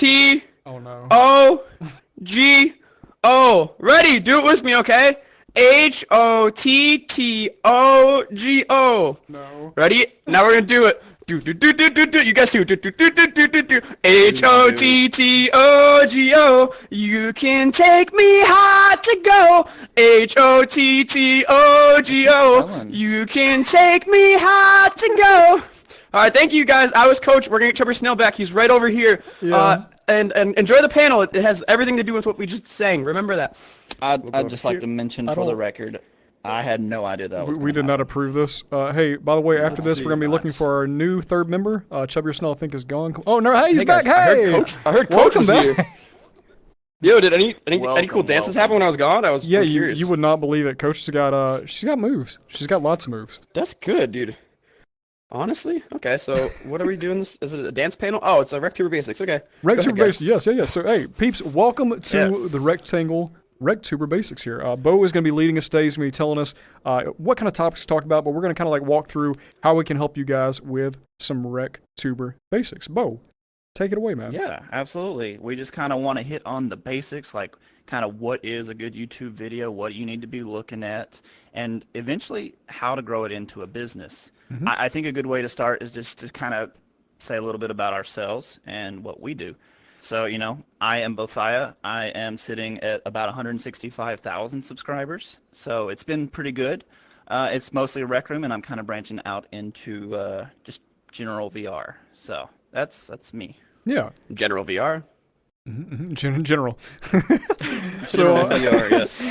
T Oh no. O G O. Ready? Do it with me, okay? HOTTOGO. No. Ready? Now we're gonna do it. Do. You guys do. Do. HOTTOGO. You can take me high to go. HOTTOGO. You can take me high to go. All right, thank you guys. I was Coach. We're gonna get Trevor Snell back. He's right over here. Yeah. And enjoy the panel. It has everything to do with what we just sang. Remember that. I'd just like to mention for the record, I had no idea that was We did not approve this. Hey, by the way, after this, we're gonna be looking for our new third member. Trevor Snell, I think, is gone. Oh no, hey, he's back. Guys, Hey, I heard Coach welcome was back. here. Yo, did any Welcome, cool dances happen when I was gone? I'm Yeah, curious. you would not believe it. Coach has got she's got moves. She's got lots of moves. That's good, dude. Honestly? Okay, so what are we doing? Is it a dance panel? Oh, it's a RecTuber Basics. Okay. RecTuber Basics, yes. So, hey, peeps, welcome to the RecTuber Basics here. Bo is going to be leading us today. He's going to be telling us what kind of topics to talk about, but we're going to kind of like walk through how we can help you guys with some RecTuber Basics. Bo, take it away, man. Yeah, absolutely. We just kind of want to hit on the basics, like kind of what is a good YouTube video, what you need to be looking at, and eventually how to grow it into a business. I think a good way to start is just to kind of say a little bit about ourselves and what we do. So, I am Bothia. I am sitting at about 165,000 subscribers. So it's been pretty good. It's mostly a Rec Room, and I'm kind of branching out into just general VR. So that's me. Yeah. General VR. General. So VR, yes.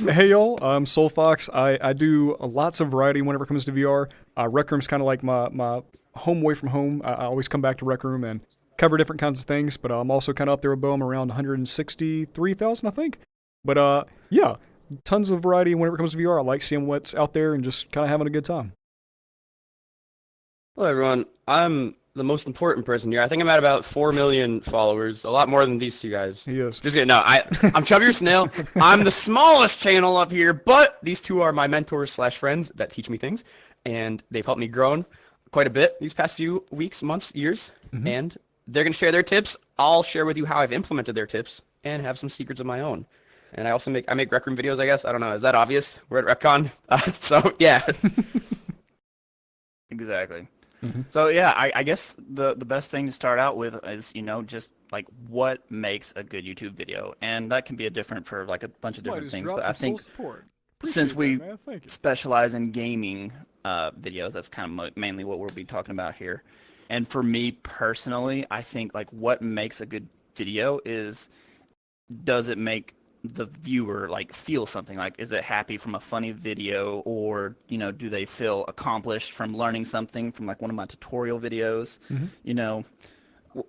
Hey y'all, I'm Soul Fox. I do lots of variety whenever it comes to VR. Rec Room's kind of like my home away from home. I always come back to Rec Room and cover different kinds of things, but I'm also kind of up there with Bo. I'm around 163,000, I think. But yeah, tons of variety whenever it comes to VR. I like seeing what's out there and just kind of having a good time. Hello, everyone. I'm the most important person here. I think I'm at about 4 million followers, a lot more than these two guys. He is. Just kidding. No, I'm Chubbier Snail. I'm the smallest channel up here, but these two are my mentors / friends that teach me things, and they've helped me grow quite a bit these past few weeks, months, years, and they're going to share their tips. I'll share with you how I've implemented their tips and have some secrets of my own. And I also make Rec Room videos, I guess. I don't know. Is that obvious? We're at RecCon. So, yeah. Exactly. So yeah, I guess the best thing to start out with is just like what makes a good YouTube video, and that can be different for like a bunch of different things. But I think since we specialize in gaming videos, that's kind of mainly what we'll be talking about here. And for me personally, I think like what makes a good video is, does it make the viewer like feel something? Like, is it happy from a funny video, or do they feel accomplished from learning something from like one of my tutorial videos?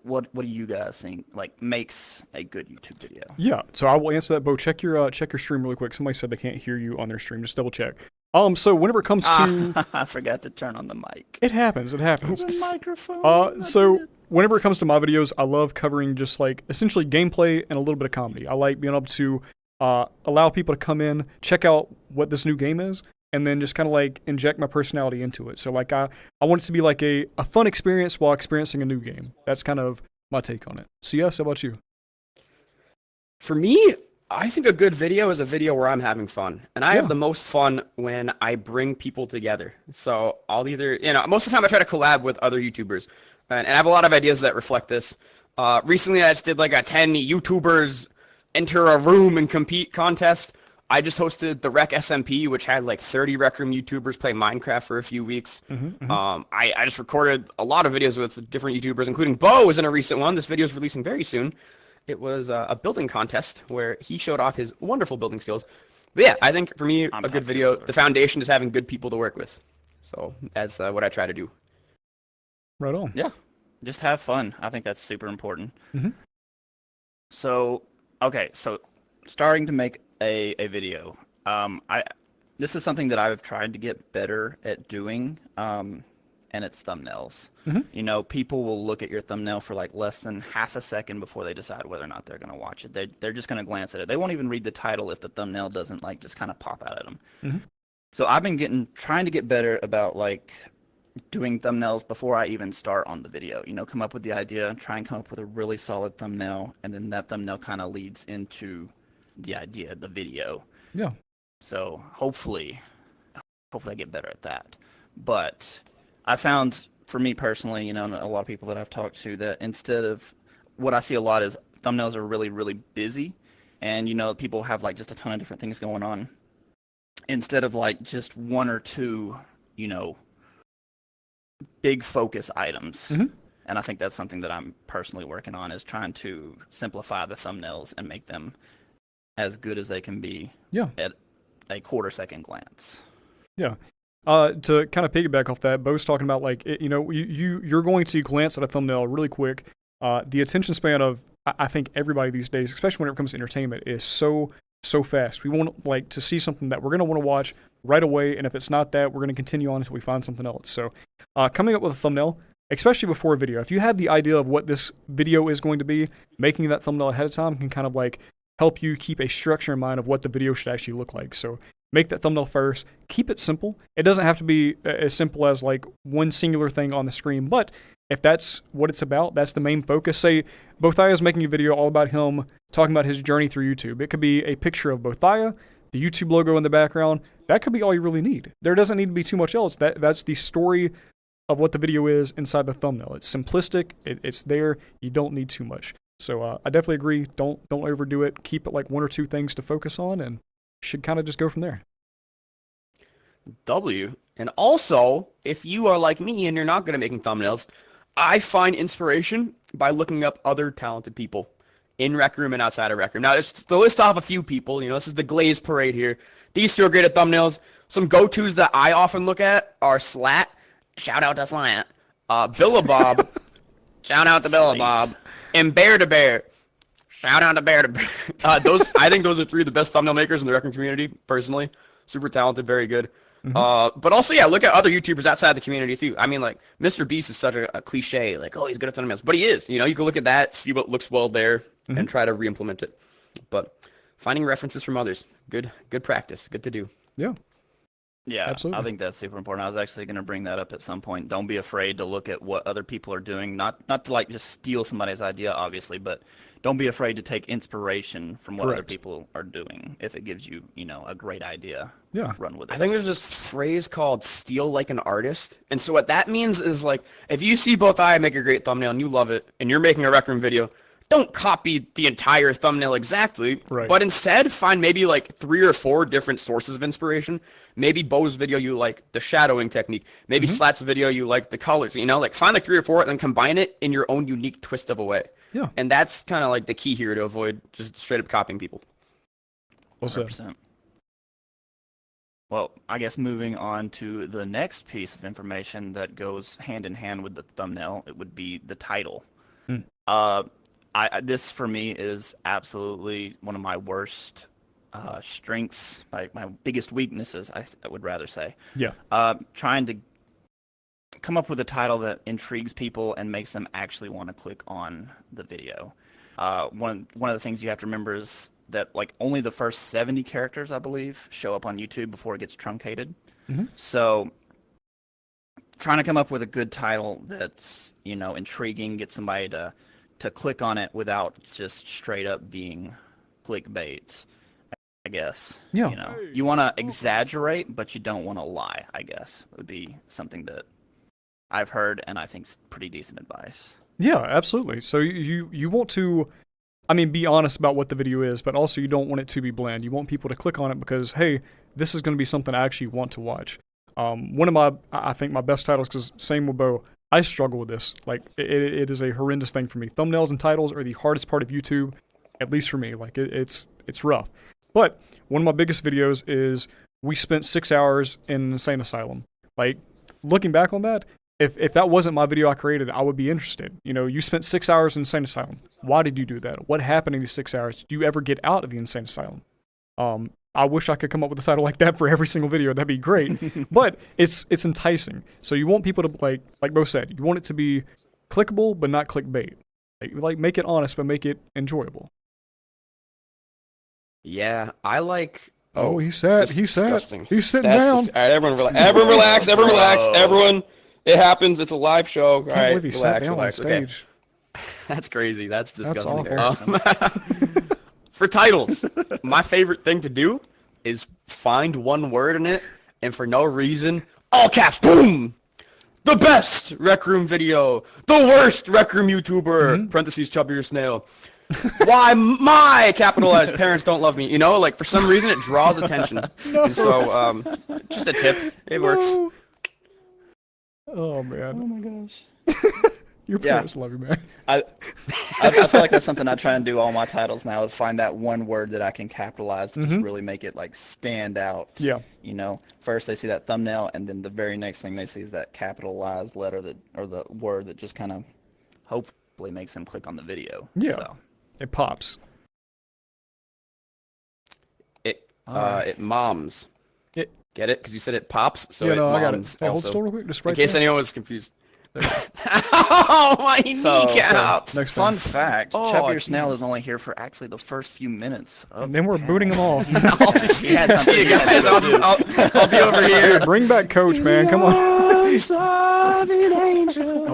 What do you guys think like makes a good YouTube video? Yeah, so I will answer that. Bo, check your stream really quick. Somebody said they can't hear you on their stream. Just double check. So whenever it comes to I forgot to turn on the mic. It happens. The microphone. So whenever it comes to my videos, I love covering just like essentially gameplay and a little bit of comedy. I like being able to allow people to come in, check out what this new game is, and then just kind of like inject my personality into it. So like I want it to be like a fun experience while experiencing a new game. That's kind of my take on it. So yes, how about you? For me, I think a good video is a video where I'm having fun. And I have the most fun when I bring people together. So I'll either, most of the time I try to collab with other YouTubers. And I have a lot of ideas that reflect this. Recently I just did like a 10 YouTubers enter a room and compete contest. I just hosted the Rec SMP, which had like 30 Rec Room YouTubers play Minecraft for a few weeks. I just recorded a lot of videos with different YouTubers, including Bo was in a recent one. This video is releasing very soon. It was a building contest where he showed off his wonderful building skills. But yeah, I think for me, a good video, the foundation is having good people to work with. So that's what I try to do. Right on. Yeah, just have fun. I think that's super important. So, okay, so starting to make a video. This is something that I've tried to get better at doing, and it's thumbnails. People will look at your thumbnail for like less than half a second before they decide whether or not they're going to watch it. They're just going to glance at it. They won't even read the title if the thumbnail doesn't like just kind of pop out at them. So I've been trying to get better about like doing thumbnails before I even start on the video. You know, come up with the idea, try and come up with a really solid thumbnail, and then that thumbnail kind of leads into the idea, the video. Yeah. So hopefully I get better at that. But I found, for me personally, you know, and a lot of people that I've talked to, that instead of, what I see a lot is thumbnails are really, really busy, and, you know, people have like just a ton of different things going on. Instead of like just one or two, you know, big focus items. Mm-hmm. And I think that's something that I'm personally working on, is trying to simplify the thumbnails and make them as good as they can be at a quarter-second glance. Yeah. To kind of piggyback off that, Bo's talking about, like, you know, you're going to glance at a thumbnail really quick. The attention span of, I think, everybody these days, especially when it comes to entertainment, is so fast. We want, like, to see something that we're going to want to watch right away, and if it's not that, we're going to continue on until we find something else. So coming up with a thumbnail, especially before a video, if you have the idea of what this video is going to be, making that thumbnail ahead of time can kind of like help you keep a structure in mind of what the video should actually look like. So make that thumbnail first. Keep it simple. It doesn't have to be as simple as like one singular thing on the screen, but if that's what it's about, that's the main focus. Say Bothaya's making a video all about him talking about his journey through YouTube. It could be a picture of Bothaya, the YouTube logo in the background. That could be all you really need. There doesn't need to be too much else. That's the story of what the video is inside the thumbnail. It's simplistic. It's there. You don't need too much. So I definitely agree. Don't overdo it. Keep it like one or two things to focus on, and should kind of just go from there. And also, if you are like me and you're not good at making thumbnails, I find inspiration by looking up other talented people in Rec Room and outside of Rec Room. Now, just to list off a few people, you know, this is the Glaze Parade here. These two are great at thumbnails. Some go-tos that I often look at are Slat. Shout out to Slat. Billabob. Shout out to Billabob. And Bear to Bear. Shout out to Bear to Bear. I think those are three of the best thumbnail makers in the Rec Room community, personally. Super talented, very good. Mm-hmm. But also, yeah, look at other YouTubers outside the community too. I mean, like, Mr. Beast is such a cliche, like, oh, he's good at thumbnails, but he is. You know, you can look at that, see what looks well there, and try to re-implement it. But finding references from others, good practice, good to do. Yeah, absolutely. I think that's super important. I was actually going to bring that up at some point. Don't be afraid to look at what other people are doing. Not to like just steal somebody's idea, obviously, but don't be afraid to take inspiration from what other people are doing. If it gives you, you know, a great idea, run with it. I think there's this phrase called "steal like an artist," and so what that means is, like, if you see Bothaya make a great thumbnail and you love it, and you're making a Rec Room video, don't copy the entire thumbnail exactly, but instead find maybe like 3 or 4 different sources of inspiration. Maybe Bo's video, you like the shadowing technique. Maybe Slat's video, you like the colors. You know, like, find like 3 or 4 and then combine it in your own unique twist of a way. Yeah. And that's kind of like the key here to avoid just straight up copying people. 100%. Well, I guess moving on to the next piece of information that goes hand in hand with the thumbnail, it would be the title. This for me is absolutely one of my worst strengths, my biggest weaknesses, I would rather say. Yeah. Trying to come up with a title that intrigues people and makes them actually want to click on the video. One of the things you have to remember is that, like, only the first 70 characters, I believe, show up on YouTube before it gets truncated. So trying to come up with a good title that's, you know, intriguing, get somebody to click on it without just straight up being clickbait, I guess. Yeah. You know, you want to exaggerate, but you don't want to lie, I guess, would be something that I've heard and I think is pretty decent advice. Yeah, absolutely. So you want to, I mean, be honest about what the video is, but also you don't want it to be bland. You want people to click on it because, hey, this is going to be something I actually want to watch. One of I think my best titles, because same with Bo, I struggle with this. Like, it is a horrendous thing for me. Thumbnails and titles are the hardest part of YouTube, at least for me. Like, it's rough. But one of my biggest videos is we spent 6 hours in an insane asylum. Like, looking back on that, if that wasn't my video I created, I would be interested. You know, you spent 6 hours in insane asylum. Why did you do that? What happened in these 6 hours? Did you ever get out of the insane asylum? I wish I could come up with a title like that for every single video. That'd be great. But it's enticing. So you want people to, like Bo said, you want it to be clickable but not clickbait. Like make it honest but make it enjoyable. Yeah, I like. Oh, he's sad. He's disgusting. sad. He's sitting That's down. all right, everyone relax. Everyone relax. Everyone relax. Everyone It happens. It's a live show. All Can't right, believe he sat relax, down on Okay. stage. That's crazy. That's disgusting. awful. For titles, my favorite thing to do is find one word in it, and for no reason, all caps, boom! The best Rec Room video. The worst Rec Room YouTuber, parentheses, chubbier snail. Why my capitalized parents don't love me. You know, like, for some reason, it draws attention. And so, just a tip. It works. Oh, man. Oh my gosh. Your parents love you, man. I feel like that's something I try and do all my titles now is find that one word that I can capitalize to just really make it like stand out. Yeah. You know, first they see that thumbnail and then the very next thing they see is that capitalized letter that or the word that just kind of hopefully makes them click on the video. Yeah. So. It pops. It moms. Get it? Because you said it pops, so yeah, it no, moms I got it. Hey, hold also. still real quick. Just right In case there. anyone was confused. Oh, my kneecap! Next Fun time. fact, Oh, Chubbier Snail Jesus. is only here for actually the first few minutes. And then we're booting them off. I'll just He had something see you he had guys. to I'll be over here. Bring back Coach, man. Come on. Oh,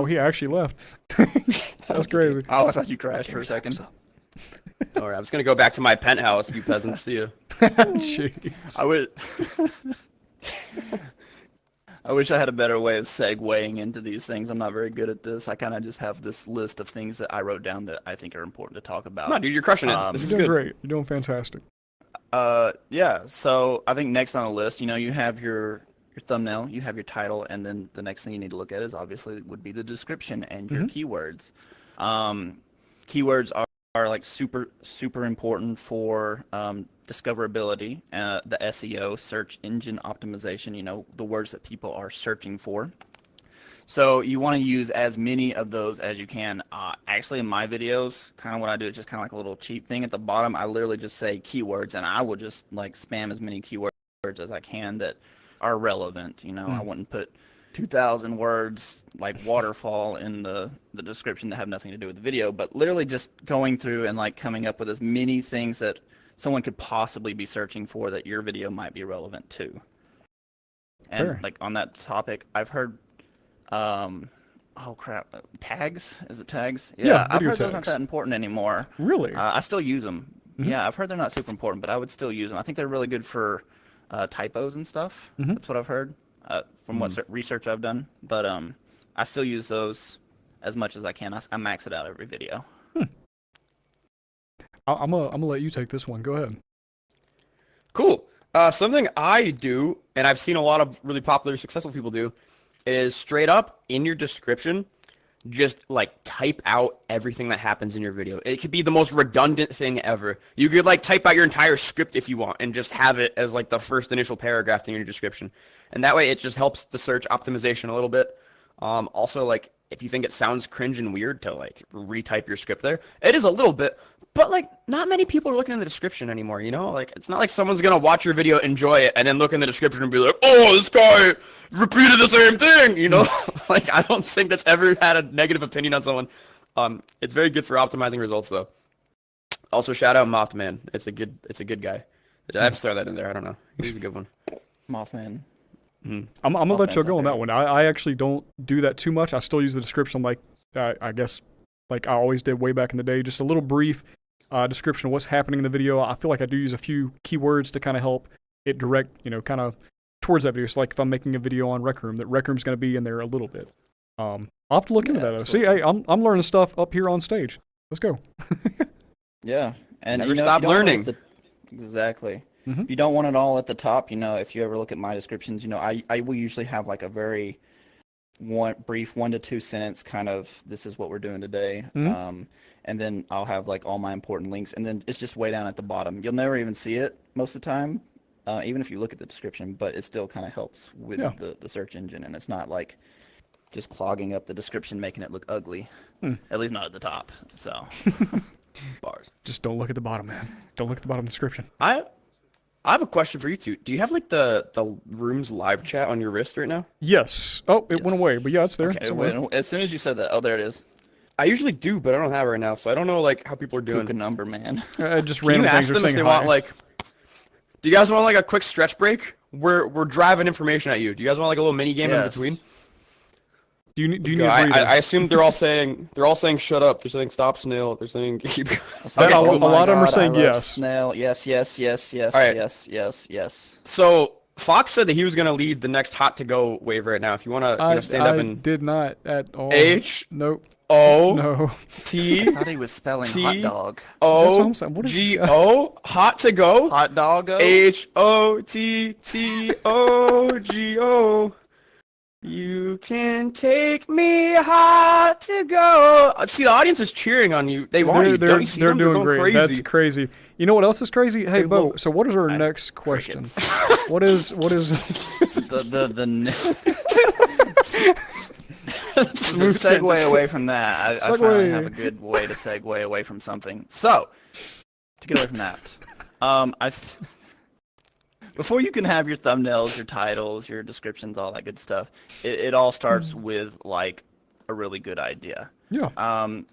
he actually left. That's crazy. Oh, I thought you crashed for a second. All right, I'm just gonna go back to my penthouse, you peasants. See ya. Jeez. I would. I wish I had a better way of segueing into these things. I'm not very good at this. I kind of just have this list of things that I wrote down that I think are important to talk about. No, dude, you're crushing it. This is You're doing good. great. You're doing fantastic. Yeah. So I think next on the list, you know, you have your thumbnail, you have your title, and then the next thing you need to look at is obviously would be the description and your keywords. Keywords are like super important for discoverability, the SEO, search engine optimization, you know, the words that people are searching for. So you want to use as many of those as you can. Actually, in my videos, kind of what I do is just kind of like a little cheat thing at the bottom. I literally just say keywords, and I will just like spam as many keywords as I can that are relevant. You know, I wouldn't put 2,000 words like waterfall in the description that have nothing to do with the video, but literally just going through and like coming up with as many things that someone could possibly be searching for that your video might be relevant to. And Fair. like on that topic, I've heard, oh crap, tags? Is it tags? Yeah, I've video heard those aren't tags. that important anymore. Really? I still use them. Yeah, I've heard they're not super important, but I would still use them. I think they're really good for typos and stuff. That's what I've heard from what research I've done. But I still use those as much as I can. I max it out every video. I'm gonna let you take this one. Go ahead. Cool. Something I do, and I've seen a lot of really popular, successful people do, is straight up in your description, just like type out everything that happens in your video. It could be the most redundant thing ever. You could like type out your entire script if you want and just have it as like the first initial paragraph in your description. And that way it just helps the search optimization a little bit. Also, like, if you think it sounds cringe and weird to like retype your script there, it is a little bit, but like not many people are looking in the description anymore, you know? Like, it's not like someone's gonna watch your video, enjoy it, and then look in the description and be like, oh, this guy repeated the same thing, you know? Like, I don't think that's ever had a negative opinion on someone. It's very good for optimizing results though. Also, shout out Mothman. It's a good guy. I have to throw that in there. I don't know. He's a good one. Mothman. I'm gonna let you go on that one. I actually don't do that too much. I still use the description like I guess like I always did way back in the day. Just a little brief description of what's happening in the video. I feel like I do use a few keywords to kind of help it direct, you know, kind of towards that video. So like if I'm making a video on Rec Room, that Rec Room's gonna be in there a little bit. I'll have to look into that. See, hey, I'm learning stuff up here on stage. Let's go. Yeah, and Never you know, stop if you don't want learning. it exactly. If you don't want it all at the top, you know, if you ever look at my descriptions, you know, I will usually have like a very brief 1 to 2 sentence kind of this is what we're doing today, and then I'll have like all my important links, and then it's just way down at the bottom. You'll never even see it most of the time, even if you look at the description, but it still kind of helps with the search engine, and it's not like just clogging up the description, making it look ugly, at least not at the top. So Bars. Just don't look at the bottom, man. Don't look at the bottom description. I have a question for you two. Do you have like the room's live chat on your wrist right now? Yes. Oh, it went away, but yeah, it's there. okay, somewhere. as soon as you said that, oh, there it is. I usually do, but I don't have it right now, so I don't know like how people are doing. Cook a number, man. Just Can random you ask things are them saying if they hi. want like? Do you guys want like a quick stretch break? We're driving information at you. Do you guys want like a little mini game in Yes. between? Do you need a I, breather? I assume they're all saying shut up. They're saying stop snail. They're saying keep going. A Oh my lot of them are God, saying I love yes. Snail. Yes, yes, yes, yes, All right. yes. So Fox said that he was going to lead the next hot to go wave right now. If you want to stand up and did not at all. H Nope. O No. T I thought he was spelling hot dog. That's what O I'm saying. What is this G guy? O hot to go. Hot dog. H O T T O G O. You can take me hot to go. See, the audience is cheering on you. They want you. Don't you see They're them? doing going great. crazy. That's crazy. You know what else is crazy? Hey, They Bo. love- So what is our next question? What is Smooth segue away from that. I finally Segue. have a good way to segue away from something. So, to get away from that, before you can have your thumbnails, your titles, your descriptions, all that good stuff, it all starts with like a really good idea. Yeah.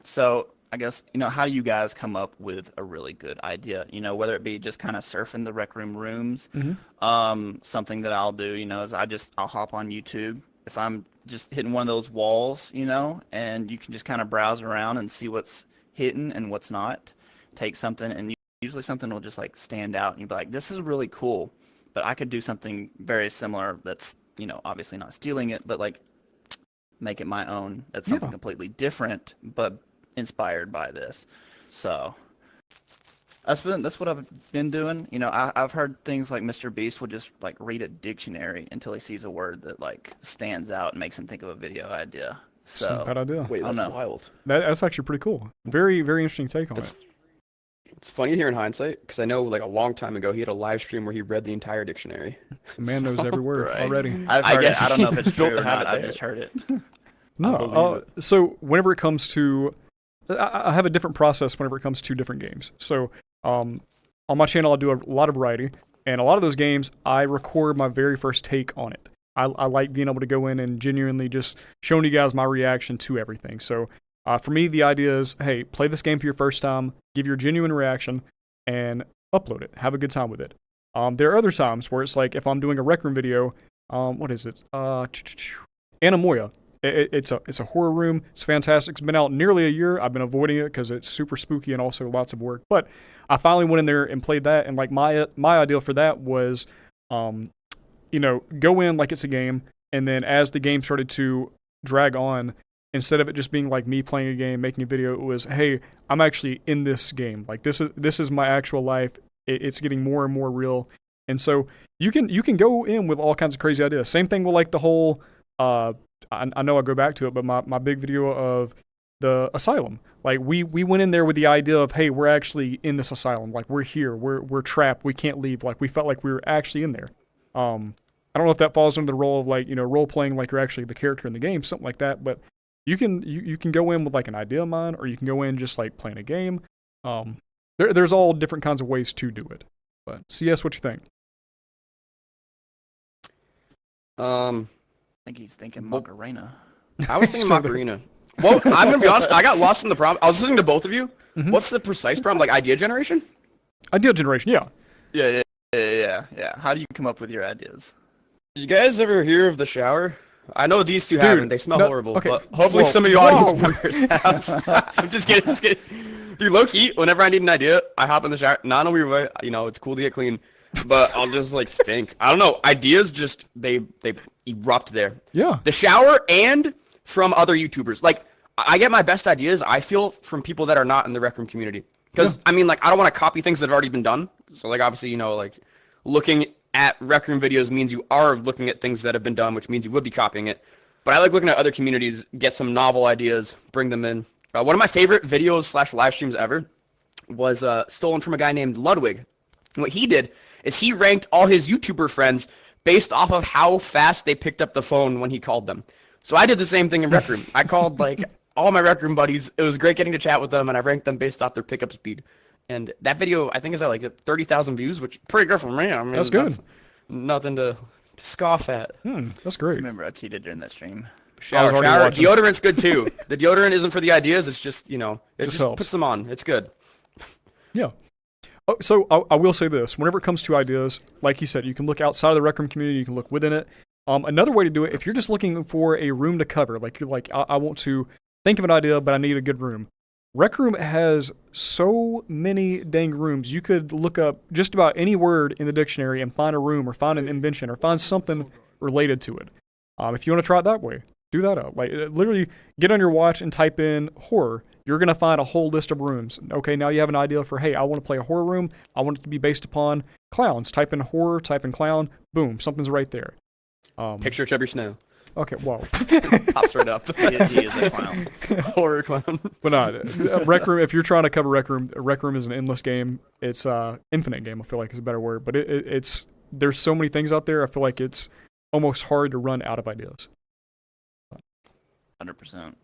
So I guess, how do you guys come up with a really good idea? Whether it be just kind of surfing the Rec Room rooms, something that I'll do, is I'll hop on YouTube. If I'm just hitting one of those walls, and you can just kind of browse around and see what's hitting and what's not. Take something, and usually something will just like stand out, and you'll be like, this is really cool, but I could do something very similar that's, obviously not stealing it, but like make it my own. That's something completely different, but inspired by this. So that's what I've been doing. I've heard things like Mr. Beast will just like read a dictionary until he sees a word that like stands out and makes him think of a video idea. So Bad idea. Wait, I don't that's know. wild. That's actually pretty cool. Very, very interesting take on it. It's funny here in hindsight because I know like a long time ago he had a live stream where he read the entire dictionary. The man knows every word Right. already. I've I heard guess it. I don't know if it's he built true or the habit not. I've there. just heard it. No. So whenever it comes to, I have a different process whenever it comes to different games. So on my channel, I do a lot of variety, and a lot of those games, I record my very first take on it. I like being able to go in and genuinely just showing you guys my reaction to everything. So for me, the idea is, hey, play this game for your first time, give your genuine reaction, and upload it. Have a good time with it. There are other times where it's like if I'm doing a Rec Room video, what is it? Anamoya. It's a horror room. It's fantastic. It's been out nearly a year. I've been avoiding it because it's super spooky and also lots of work. But I finally went in there and played that. And like my ideal for that was, go in like it's a game, and then as the game started to drag on, instead of it just being like me playing a game, making a video, it was, hey, I'm actually in this game. Like this is my actual life. It's getting more and more real. And so you can go in with all kinds of crazy ideas. Same thing with like the whole. I know I go back to it, but my big video of the asylum, like we went in there with the idea of, hey, we're actually in this asylum, like we're here, we're trapped, we can't leave, like we felt like we were actually in there. I don't know if that falls under the role of like role playing, like you're actually the character in the game, something like that. But you can go in with like an idea in mind, or you can go in just like playing a game. There's all different kinds of ways to do it. But CS, what you think? I think he's thinking Macarena. I was thinking Macarena. Well, I'm gonna be honest. I got lost in the problem. I was listening to both of you. Mm-hmm. What's the precise problem? Like idea generation? Idea generation, yeah. Yeah. How do you come up with your ideas? Did you guys ever hear of the shower? I know these two haven't. They smell no, horrible. okay. But hopefully some of your audience members have. I'm just kidding. Dude, low key, whenever I need an idea, I hop in the shower. Not in a weird way. It's cool to get clean. But I'll just like think. I don't know. Ideas just they erupt there. Yeah. The shower and from other YouTubers. Like I get my best ideas, I feel, from people that are not in the Rec Room community. Because I mean, like I don't want to copy things that have already been done. So like obviously, like looking at Rec Room videos means you are looking at things that have been done, which means you would be copying it. But I like looking at other communities, get some novel ideas, bring them in. One of my favorite videos / live streams ever was stolen from a guy named Ludwig. And what he did is he ranked all his YouTuber friends based off of how fast they picked up the phone when he called them. So I did the same thing in Rec Room. I called like all my Rec Room buddies. It was great getting to chat with them, and I ranked them based off their pickup speed. And that video, I think, is at like 30,000 views, which is pretty good for me. I mean, That's good. Nothing to scoff at. That's great. Remember, I cheated during that stream. Shower. watching. Deodorant's good too. The deodorant isn't for the ideas. It's just, it just helps. puts them on. It's good. Yeah. Oh, so I will say this. Whenever it comes to ideas, like he said, you can look outside of the Rec Room community, you can look within it. Another way to do it, if you're just looking for a room to cover, like you're like, I want to think of an idea, but I need a good room. Rec Room has so many dang rooms. You could look up just about any word in the dictionary and find a room or find an invention or find something related to it. If you want to try it that way, do that out. Like literally get on your watch and type in horror. You're going to find a whole list of rooms. Okay, now you have an idea for, hey, I want to play a horror room. I want it to be based upon clowns. Type in horror, type in clown. Boom, something's right there. Picture Chubby Snow. Okay, whoa. Pops right up. He is a clown. Horror clown. But no, Rec Room, if you're trying to cover Rec Room is an endless game. It's infinite game, I feel like is a better word. But it's there's so many things out there, I feel like it's almost hard to run out of ideas. 100%.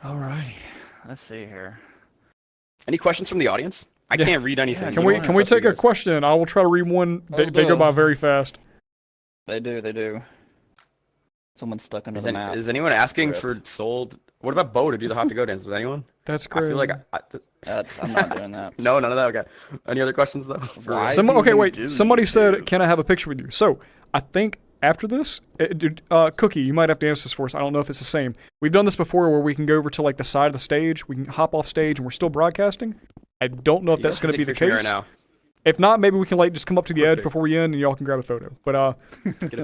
All right. Let's see here. Any questions from the audience? I can't read anything. Can we take a question? I will try to read one. They go by very fast. They do. Someone's stuck under the map. Is anyone asking for Soul? What about Bo to do the hot to go dance? Is anyone? That's great. I feel like I'm not doing that. No, none of that. Okay. Any other questions though? Somebody said, "Can I have a picture with you?" So I think after this, Cookie, you might have to answer this for us. I don't know if it's the same. We've done this before, where we can go over to like the side of the stage. We can hop off stage, and we're still broadcasting. I don't know if that's going to be the case. Right now. If not, maybe we can like just come up to the edge before we end, and y'all can grab a photo. But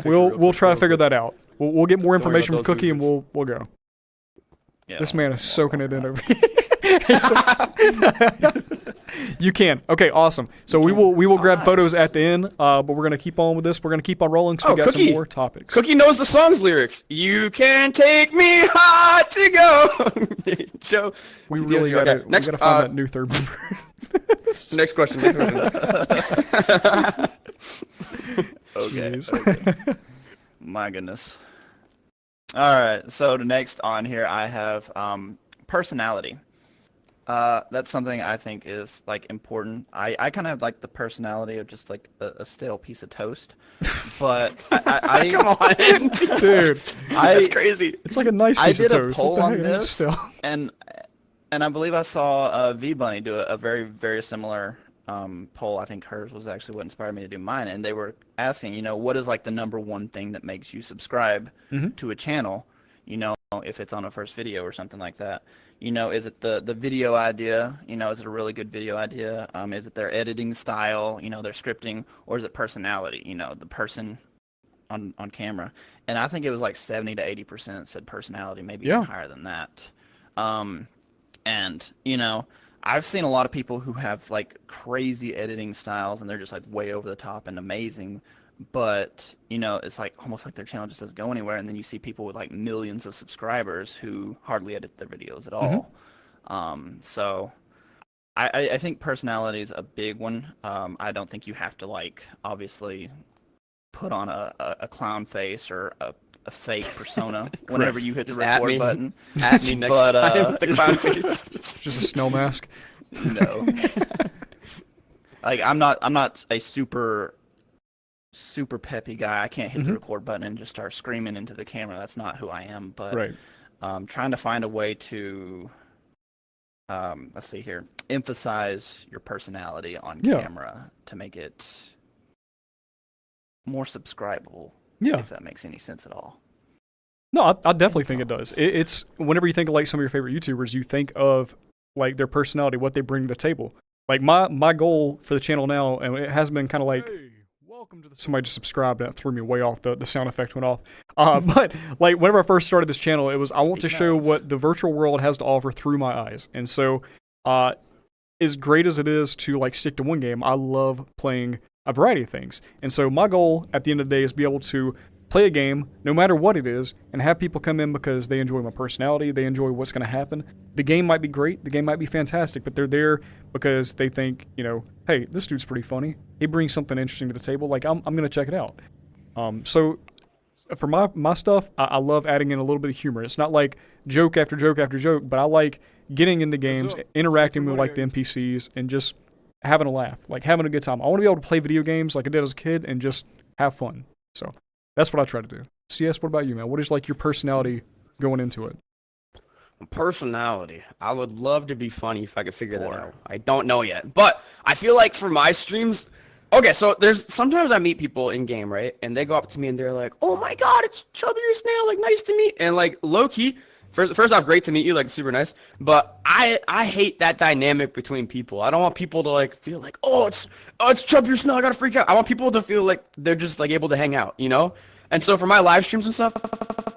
we'll try to figure that out. We'll get more information from Cookie, and we'll go. Yeah, this man is soaking it in over here. You can. Okay, awesome. So we will grab photos at the end, but we're gonna keep on with this. We're gonna keep on rolling. So we got some more topics. Cookie knows the song's lyrics. You can take me hot to go. Joe, we really gotta find that new third member. Next question. Okay. My goodness. All right. So the next on here, I have personality. That's something I think is like important. I kind of have like the personality of just like a stale piece of toast, but I come on, dude, that's crazy. It's like a nice piece of toast. I did a poll on this, and I believe I saw V Bunny do a very, very similar poll. I think hers was actually what inspired me to do mine, and they were asking, what is like the number one thing that makes you subscribe to a channel, if it's on a first video or something like that. Is it the video idea? Is it a really good video idea? Is it their editing style, their scripting, or is it personality, the person on camera? And I think it was like 70 to 80% said personality, maybe even higher than that. And, I've seen a lot of people who have like crazy editing styles and they're just like way over the top and amazing. But, it's like almost like their channel just doesn't go anywhere. And then you see people with like millions of subscribers who hardly edit their videos at all. So I think personality is a big one. I don't think you have to like obviously put on a clown face or a fake persona whenever you hit the record button. At me next time with the clown face. Just a snow mask. No. Like I'm not a super peppy guy. I can't hit the record button and just start screaming into the camera. That's not who I am. But trying to find a way to let's see here, emphasize your personality on camera to make it more subscribable. Yeah, if that makes any sense at all. No, I definitely think it does. It's whenever you think of like some of your favorite YouTubers, you think of like their personality, what they bring to the table. Like my goal for the channel now, and it has been kind of like, hey, welcome to somebody just subscribed. That threw me way off. The sound effect went off. But like whenever I first started this channel, it was I want to show what the virtual world has to offer through my eyes. And so, as great as it is to like stick to one game, I love playing a variety of things. And so my goal at the end of the day is to be able to play a game, no matter what it is, and have people come in because they enjoy my personality, they enjoy what's going to happen. The game might be great, the game might be fantastic, but they're there because they think, hey, this dude's pretty funny. He brings something interesting to the table. Like, I'm going to check it out. So for my stuff, I love adding in a little bit of humor. It's not like joke after joke after joke, but I like getting into games, interacting with like the NPCs, and just having a laugh, like having a good time. I want to be able to play video games like I did as a kid and just have fun. So that's what I try to do. CS, what about you, man? What is like your personality going into it? Personality. I would love to be funny if I could figure that out. I don't know yet. But I feel like for my streams, Okay, so sometimes I meet people in game, right? And they go up to me and they're like, "Oh my God, it's Chubby your Snail, like nice to meet." And like low key, first off, great to meet you, like super nice. But I hate that dynamic between people. I don't want people to like feel like, "Oh, it's Chubby your Snail, I gotta freak out." I want people to feel like they're just like able to hang out, you know? And so for my live streams and stuff,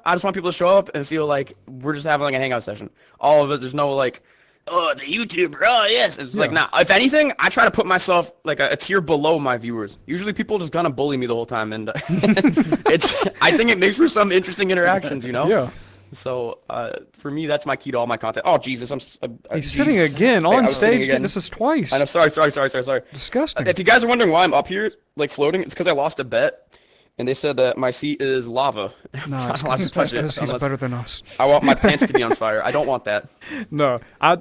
I just want people to show up and feel like we're just having like a hangout session. All of us, there's no like, "Oh, the YouTuber, oh yes." It's like, nah. If anything, I try to put myself like a tier below my viewers. Usually people just gonna bully me the whole time, and I think it makes for some interesting interactions, you know? Yeah. So for me, that's my key to all my content. Oh Jesus, He's sitting again on stage. Dude, this is twice. I'm sorry. Disgusting. If you guys are wondering why I'm up here like floating, it's because I lost a bet. And they said that my seat is lava. No, it's because he's better than us. I want my pants to be on fire. I don't want that. No, I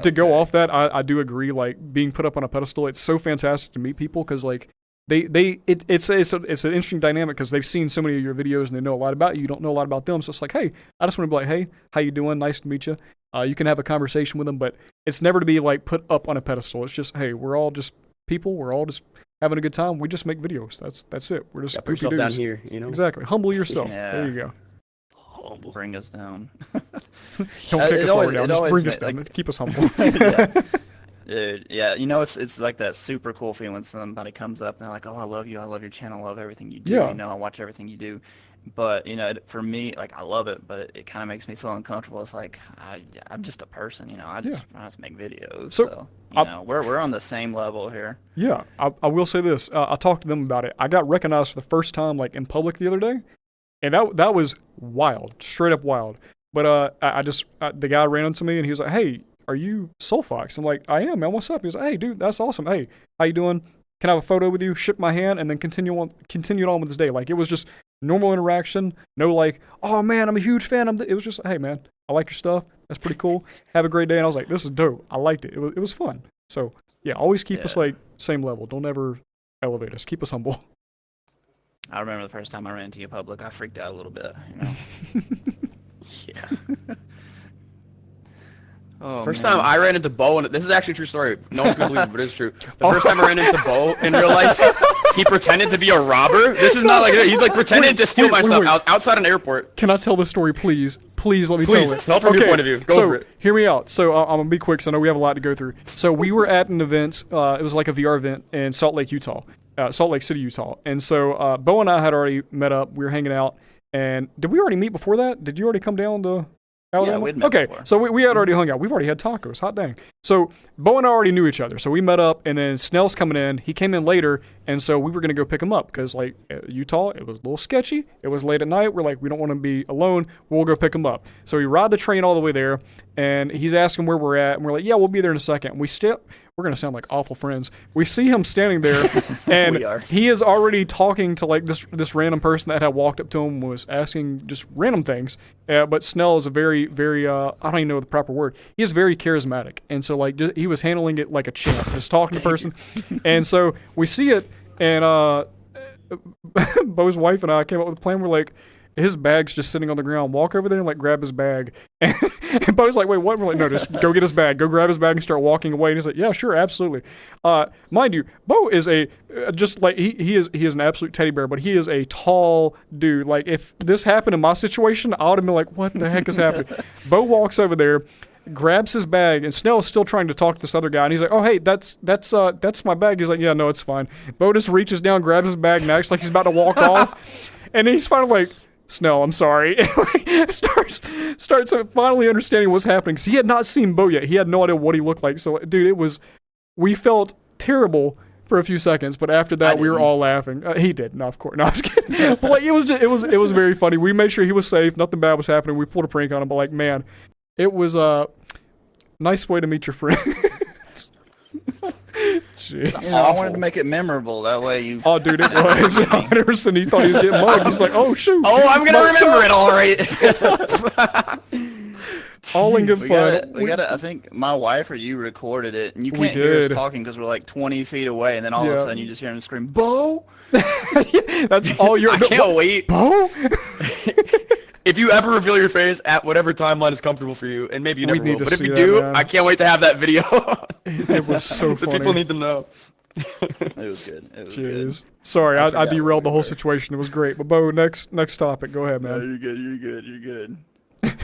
to go off that, I do agree. Like being put up on a pedestal, it's so fantastic to meet people because like it's an interesting dynamic because they've seen so many of your videos and they know a lot about you. You don't know a lot about them, so it's like, hey, I just want to be like, hey, how you doing? Nice to meet you. You can have a conversation with them, but it's never to be like put up on a pedestal. It's just, hey, we're all just people. We're all just having a good time. We just make videos. That's it. We're just put yourself down here, you know. Exactly. Humble yourself. Yeah. There you go. Humble. Bring us down. Don't kick us lower down. Just bring us down. Keep us humble. Dude, yeah, you know, it's like that super cool feeling when somebody comes up and they're like, "Oh, I love you. I love your channel. I love everything you do. Yeah. You know, I watch everything you do." But you know, for me, like I love it, but it kind of makes me feel uncomfortable. It's like I'm just a person, you know. I just make videos. So you know, we're on the same level here. Yeah, I will say this. I talked to them about it. I got recognized for the first time like in public the other day, and that was wild, straight up wild. But the guy ran into me and he was like, "Hey, are you Soulfox?" I'm like, "I am, man. What's up?" He was like, "Hey, dude, that's awesome. Hey, how you doing? Can I have a photo with you?" Shook my hand and then continued on with his day. Like it was just normal interaction. No like, "Oh man, I'm a huge fan." It was just, "Hey man, I like your stuff. That's pretty cool. Have a great day." And I was like, "This is dope. I liked it. It was fun." So yeah, always keep us like same level. Don't ever elevate us. Keep us humble. I remember the first time I ran into you in public, I freaked out a little bit. You know. Yeah. Oh, first time I ran into Bo, and this is actually a true story. No one's gonna believe it, but it's true. The first time I ran into Bo in real life, he pretended to be a robber. This is not like he like pretended to steal my stuff. I was outside an airport. Can I tell this story, please? Please let me tell it. Tell from your point of view. Go for it. Hear me out. So I'm gonna be quick, so I know we have a lot to go through. So we were at an event. It was like a VR event in Salt Lake City, Utah. And so Bo and I had already met up. We were hanging out. And did we already meet before that? Did you already come down to Alabama? Yeah, we'd met before. So we had already hung out. We've already had tacos. Hot dang. So Bo and I already knew each other. So we met up, and then Snell's coming in. He came in later, and so we were going to go pick him up because, like, Utah, it was a little sketchy. It was late at night. We're like, we don't want to be alone. We'll go pick him up. So we ride the train all the way there, and he's asking where we're at, and we're like, yeah, we'll be there in a second. And we're going to sound like awful friends. We see him standing there, and he is already talking to, like, this random person that had walked up to him, was asking just random things. But Snell is a very, very, I don't even know the proper word. He is very charismatic. And so, like, he was handling it like a champ, just talking to person. And so we see it, and Bo's wife and I came up with a plan. We're like, his bag's just sitting on the ground. Walk over there and like grab his bag. And Bo's like, wait, what? We're like, no, just go get his bag. Go grab his bag and start walking away. And he's like, yeah, sure, absolutely. Mind you, Bo is just like he is an absolute teddy bear, but he is a tall dude. Like if this happened in my situation, I would have been like, what the heck is happening? Bo walks over there, grabs his bag, and Snell is still trying to talk to this other guy, and he's like, oh, hey, that's my bag. He's like, yeah, no, it's fine. Bo just reaches down, grabs his bag, and acts like he's about to walk off. And then he's finally like, Snell, I'm sorry. And starts finally understanding what's happening. Because he had not seen Bo yet. He had no idea what he looked like. So, dude, we felt terrible for a few seconds, but after that, we were all laughing. He did. No, of course. No, I was kidding. But like, it was very funny. We made sure he was safe. Nothing bad was happening. We pulled a prank on him. But like, man, it was a nice way to meet your friend. Jeez. I wanted to make it memorable. That way you. Oh, dude, it was 100%. He thought he was getting mugged. He's like, oh, shoot. Oh, I'm going to remember it all right. All in good fun. We got I think my wife or you recorded it, and you can't hear us talking because we're like 20 feet away, and then all of a sudden you just hear him scream, Bo! That's all you're. I can't wait. Bo? If you ever reveal your face at whatever timeline is comfortable for you, and maybe you never will, but if you do, man. I can't wait to have that video. It was so funny. The people need to know. It was good. It was good. Jeez. Sorry, I forgot derailed the where we whole were. situation. It was great. But Bo, next topic. Go ahead, No, man. you're good. You're good. You're good.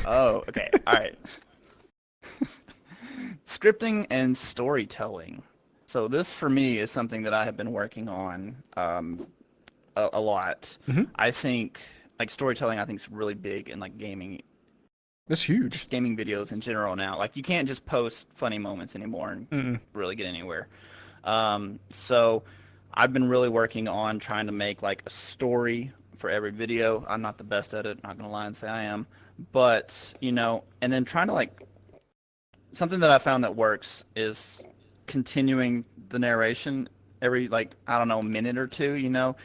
Oh, okay. All right. Scripting and storytelling. So this, for me, is something that I have been working on a lot. I think, like, storytelling, I think, is really big in, like, gaming. That's huge. Gaming videos in general now. Like, you can't just post funny moments anymore and really get anywhere. So I've been really working on trying to make, like, a story for every video. I'm not the best at it, not gonna lie and say I am. But, you know, and then trying to, like, something that I found that works is continuing the narration every, like, I don't know, minute or two, you know.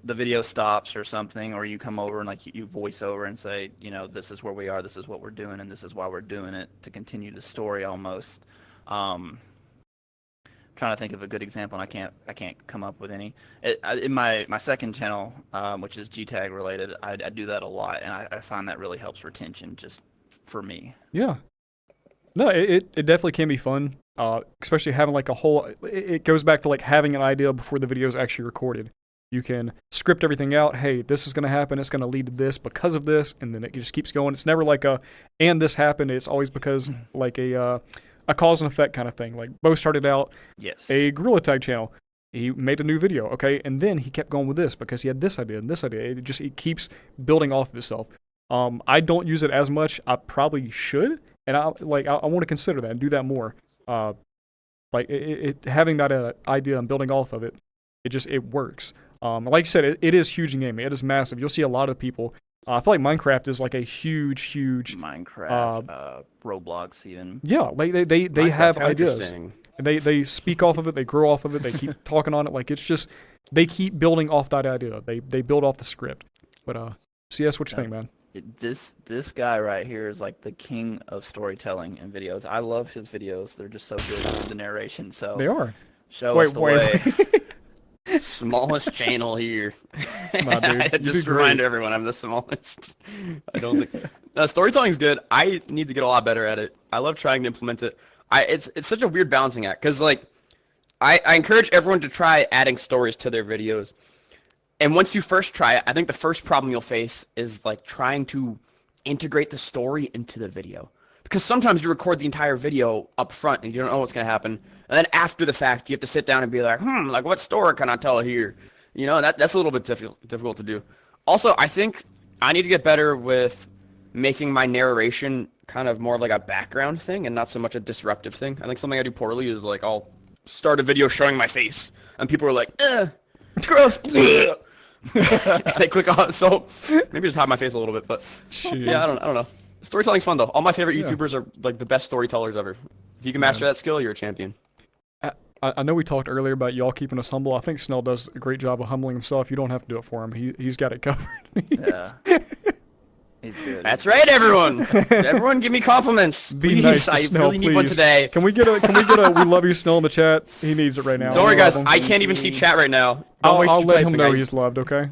The video stops or something, or you come over and, like, you voice over and say, you know, this is where we are, this is what we're doing, and this is why we're doing it, to continue the story almost. Trying to think of a good example, and I can't come up with any. In my second channel, which is G-Tag related, I do that a lot, and I find that really helps retention, just for me. Yeah. No, it definitely can be fun, especially having like a whole. It goes back to like having an idea before the video is actually recorded. You can script everything out. Hey, this is going to happen. It's going to lead to this because of this, and then it just keeps going. It's never like and this happened. It's always because like a cause and effect kind of thing. Like Bo started out a Gorilla Tag channel. He made a new video, okay, and then he kept going with this because he had this idea and this idea. It keeps building off of itself. I don't use it as much. I probably should, and I want to consider that and do that more. Like having that idea and building off of it, it works. Like you said, it is huge in gaming. It is massive. You'll see a lot of people. I feel like Minecraft is like a huge Minecraft, Roblox even. Yeah, like they have ideas. They speak off of it. They grow off of it. They keep talking on it. Like it's just they keep building off that idea. They build off the script. But CS, what you think, man? This guy right here is like the king of storytelling in videos. I love his videos. They're just so good with the narration. So They are. Show us the way. Smallest channel here. Nah, dude, Just remind everyone I'm the smallest. I don't think storytelling's good. I need to get a lot better at it. I love trying to implement it. It's such a weird balancing act because like I encourage everyone to try adding stories to their videos. And once you first try it, I think the first problem you'll face is like trying to integrate the story into the video. Because sometimes you record the entire video up front and you don't know what's going to happen. And then after the fact, you have to sit down and be like, like what story can I tell here? You know, that's a little bit difficult to do. Also, I think I need to get better with making my narration kind of more of like a background thing and not so much a disruptive thing. I think something I do poorly is like I'll start a video showing my face and people are like, it's gross. They click on it, so maybe just hide my face a little bit, but yeah, I don't know. Storytelling's fun though. All my favorite YouTubers are like the best storytellers ever. If you can master that skill, you're a champion. I know we talked earlier about y'all keeping us humble. I think Snell does a great job of humbling himself. You don't have to do it for him. He's got it covered. Yeah. He's good. That's right, everyone. Everyone give me compliments. Be Please, nice to I Snell, really need one please. today. Can we get a we love you, Snell, in the chat? He needs it right now. Don't worry, guys. Love him. I can't even see chat right now. Don't waste I'll your let typing, him know guys. he's loved, okay?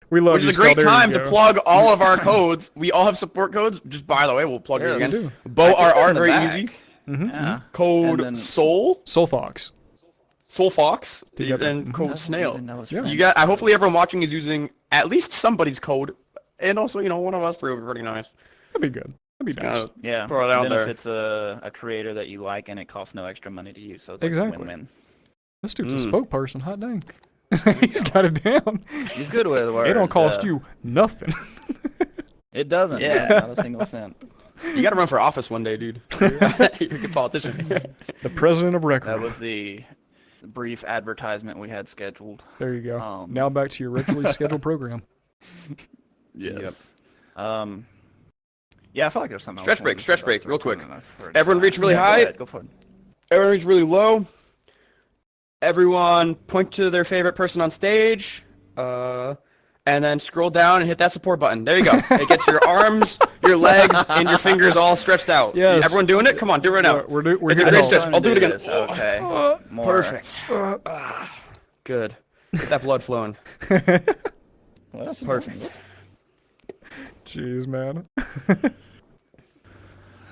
We love Which you, is a great Snell. There time you to go. plug all of our codes. We all have support codes. Just by the way, we'll plug it we again. do. Bo I think they're RR, in the very back. easy. Yeah. Code And then- Soul, Soul Fox. Soul Fox, Together. and code Doesn't Snail. even know his Yeah. friends. You got. Hopefully, everyone watching is using at least somebody's code, and also, you know, one of us three would be pretty nice. That'd be good. That'd be nice. Yeah. Throw it out then there. if it's a creator that you like and it costs no extra money to use, so it's like Exactly. a win-win. This dude's a spokesperson. Hot dang. He's got it down. He's good with words. It don't cost you nothing. It doesn't. Yeah. Not a single cent. You got to run for office one day, dude. You're a good politician. The president of Rec That Room. was the brief advertisement we had scheduled. There you go. Um, Now back to your regularly scheduled program. Yes. Yeah, I felt like there was something. Stretch break, real quick. Everyone reach really Go high. ahead, go for it. Everyone reach really low. Everyone point to their favorite person on stage. And then scroll down and hit that support button. There you go. It gets your arms, your legs, and your fingers all stretched out. Yes. Everyone doing it? Come on, do it right now. We're It's here a to great help. stretch. I'll do it again. This, Okay. More. Perfect. Good. Get that blood flowing. Well, that's Perfect. Jeez, man.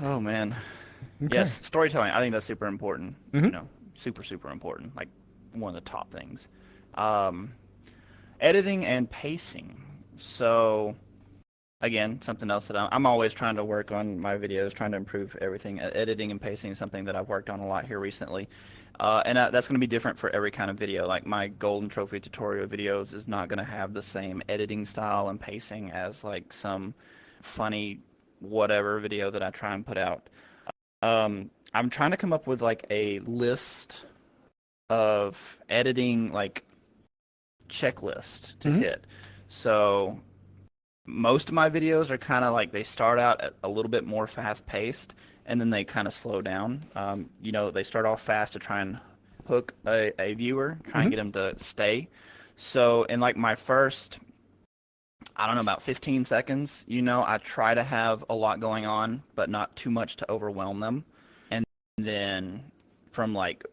Oh man. Okay. Yes, storytelling. I think that's super important. Mhm. You know, super important. Like one of the top things. Um, Editing and pacing. So again, something else that I'm always trying to work on my videos, trying to improve everything. Editing and pacing is something that I've worked on a lot here recently. And that's going to be different for every kind of video. Like my golden trophy tutorial videos is not going to have the same editing style and pacing as like some funny whatever video that I try and put out. I'm trying to come up with like a list of editing like checklist to hit. So most of my videos are kind of like they start out a little bit more fast paced and then they kind of slow down. You know, they start off fast to try and hook a viewer, try and get them to stay. So in like my first, I don't know, about 15 seconds, you know, I try to have a lot going on, but not too much to overwhelm them. And then from like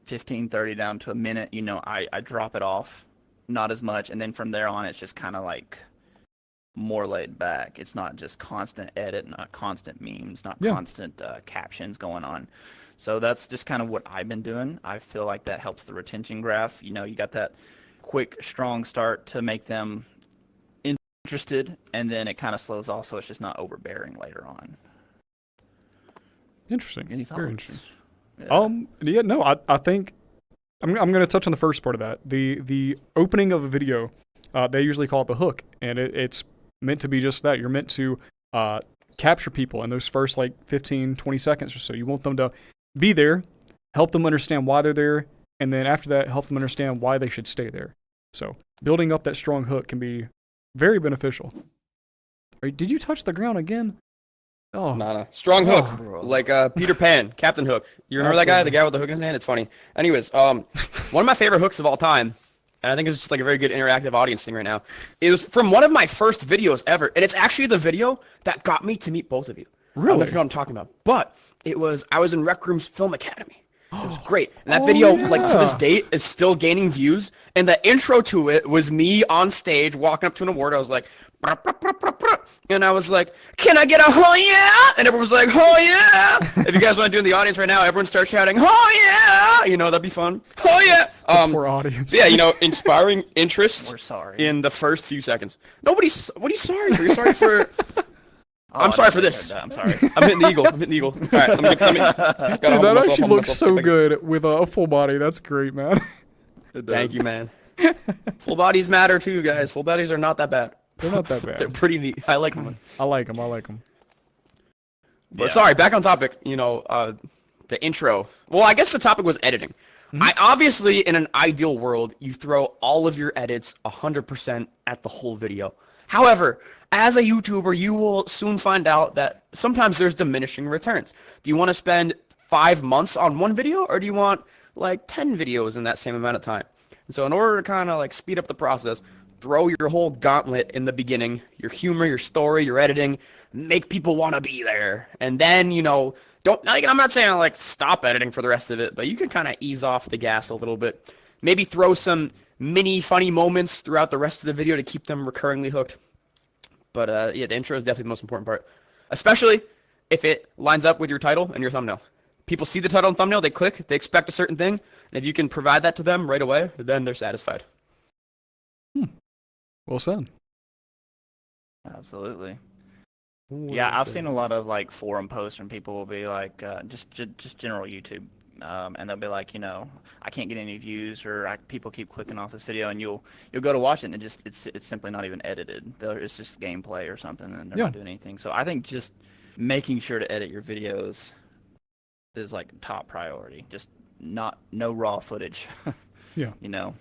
15, 30 down to a minute, you know, I drop it off, not as much. And then from there on, it's just kind of like more laid back. It's not just constant edit, not constant memes, not constant captions going on. So that's just kind of what I've been doing. I feel like that helps the retention graph. You know, you got that quick, strong start to make them interested, and then it kind of slows off, so it's just not overbearing later on. Interesting. Any thoughts? Very interesting. Yeah. No, I think I'm going to touch on the first part of that. The opening of a video, they usually call it the hook, and it's meant to be just that. You're meant to capture people in those first like 15, 20 seconds or so. You want them to be there, help them understand why they're there, and then after that, help them understand why they should stay there. So building up that strong hook can be very beneficial. Did you touch the ground again? Oh, No. Strong hook, bro. like Peter Pan, Captain Hook. You remember that guy, the guy with the hook in his hand? It's funny. Anyways, one of my favorite hooks of all time, and I think it's just like a very good interactive audience thing right now, it was from one of my first videos ever, and it's actually the video that got me to meet both of you. I don't know if you know what I'm talking about, but I was in Rec Room's Film Academy. It was great. And that video, like to this date, is still gaining views. And the intro to it was me on stage walking up to an award. I was like, "Brr, brr, brr, brr, brr." And I was like, "Can I get a oh yeah?" And everyone was like, "Oh yeah." If you guys want to do in the audience right now, everyone start shouting, "Oh yeah." You know, that'd be fun. Oh yeah. poor audience. Yeah, you know, inspiring interest We're sorry. in the first few seconds. What are you sorry for? You're sorry for... I'm sorry for this. I'm sorry. I'm hitting the eagle. All right, let me Dude, that actually looks so good with a full body. That's great, man. Thank you, man. Full bodies matter too, guys. Full bodies are not that bad. They're not that bad. They're pretty neat. I like them. I like them. But sorry, back on topic. You know, the intro. Well, I guess the topic was editing. I obviously, in an ideal world, you throw all of your edits 100% at the whole video. However, as a YouTuber, you will soon find out that sometimes there's diminishing returns. Do you want to spend 5 months on one video, or do you want like 10 videos in that same amount of time? And so in order to kind of like speed up the process, throw your whole gauntlet in the beginning, your humor, your story, your editing, make people want to be there. And then, you know, I'm not saying like stop editing for the rest of it, but you can kind of ease off the gas a little bit. Maybe throw some mini funny moments throughout the rest of the video to keep them recurringly hooked. But yeah, the intro is definitely the most important part, especially if it lines up with your title and your thumbnail. People see the title and thumbnail, they click, they expect a certain thing, and if you can provide that to them right away, then they're satisfied. Well said. Absolutely. Yeah, I've seen a lot of like forum posts and people will be like, just general YouTube, and they'll be like, you know, I can't get any views, or people keep clicking off this video, and you'll go to watch it, and it's simply not even edited. It's just gameplay or something, and they're not doing anything. So I think just making sure to edit your videos is like top priority. Just no raw footage. Yeah. You know.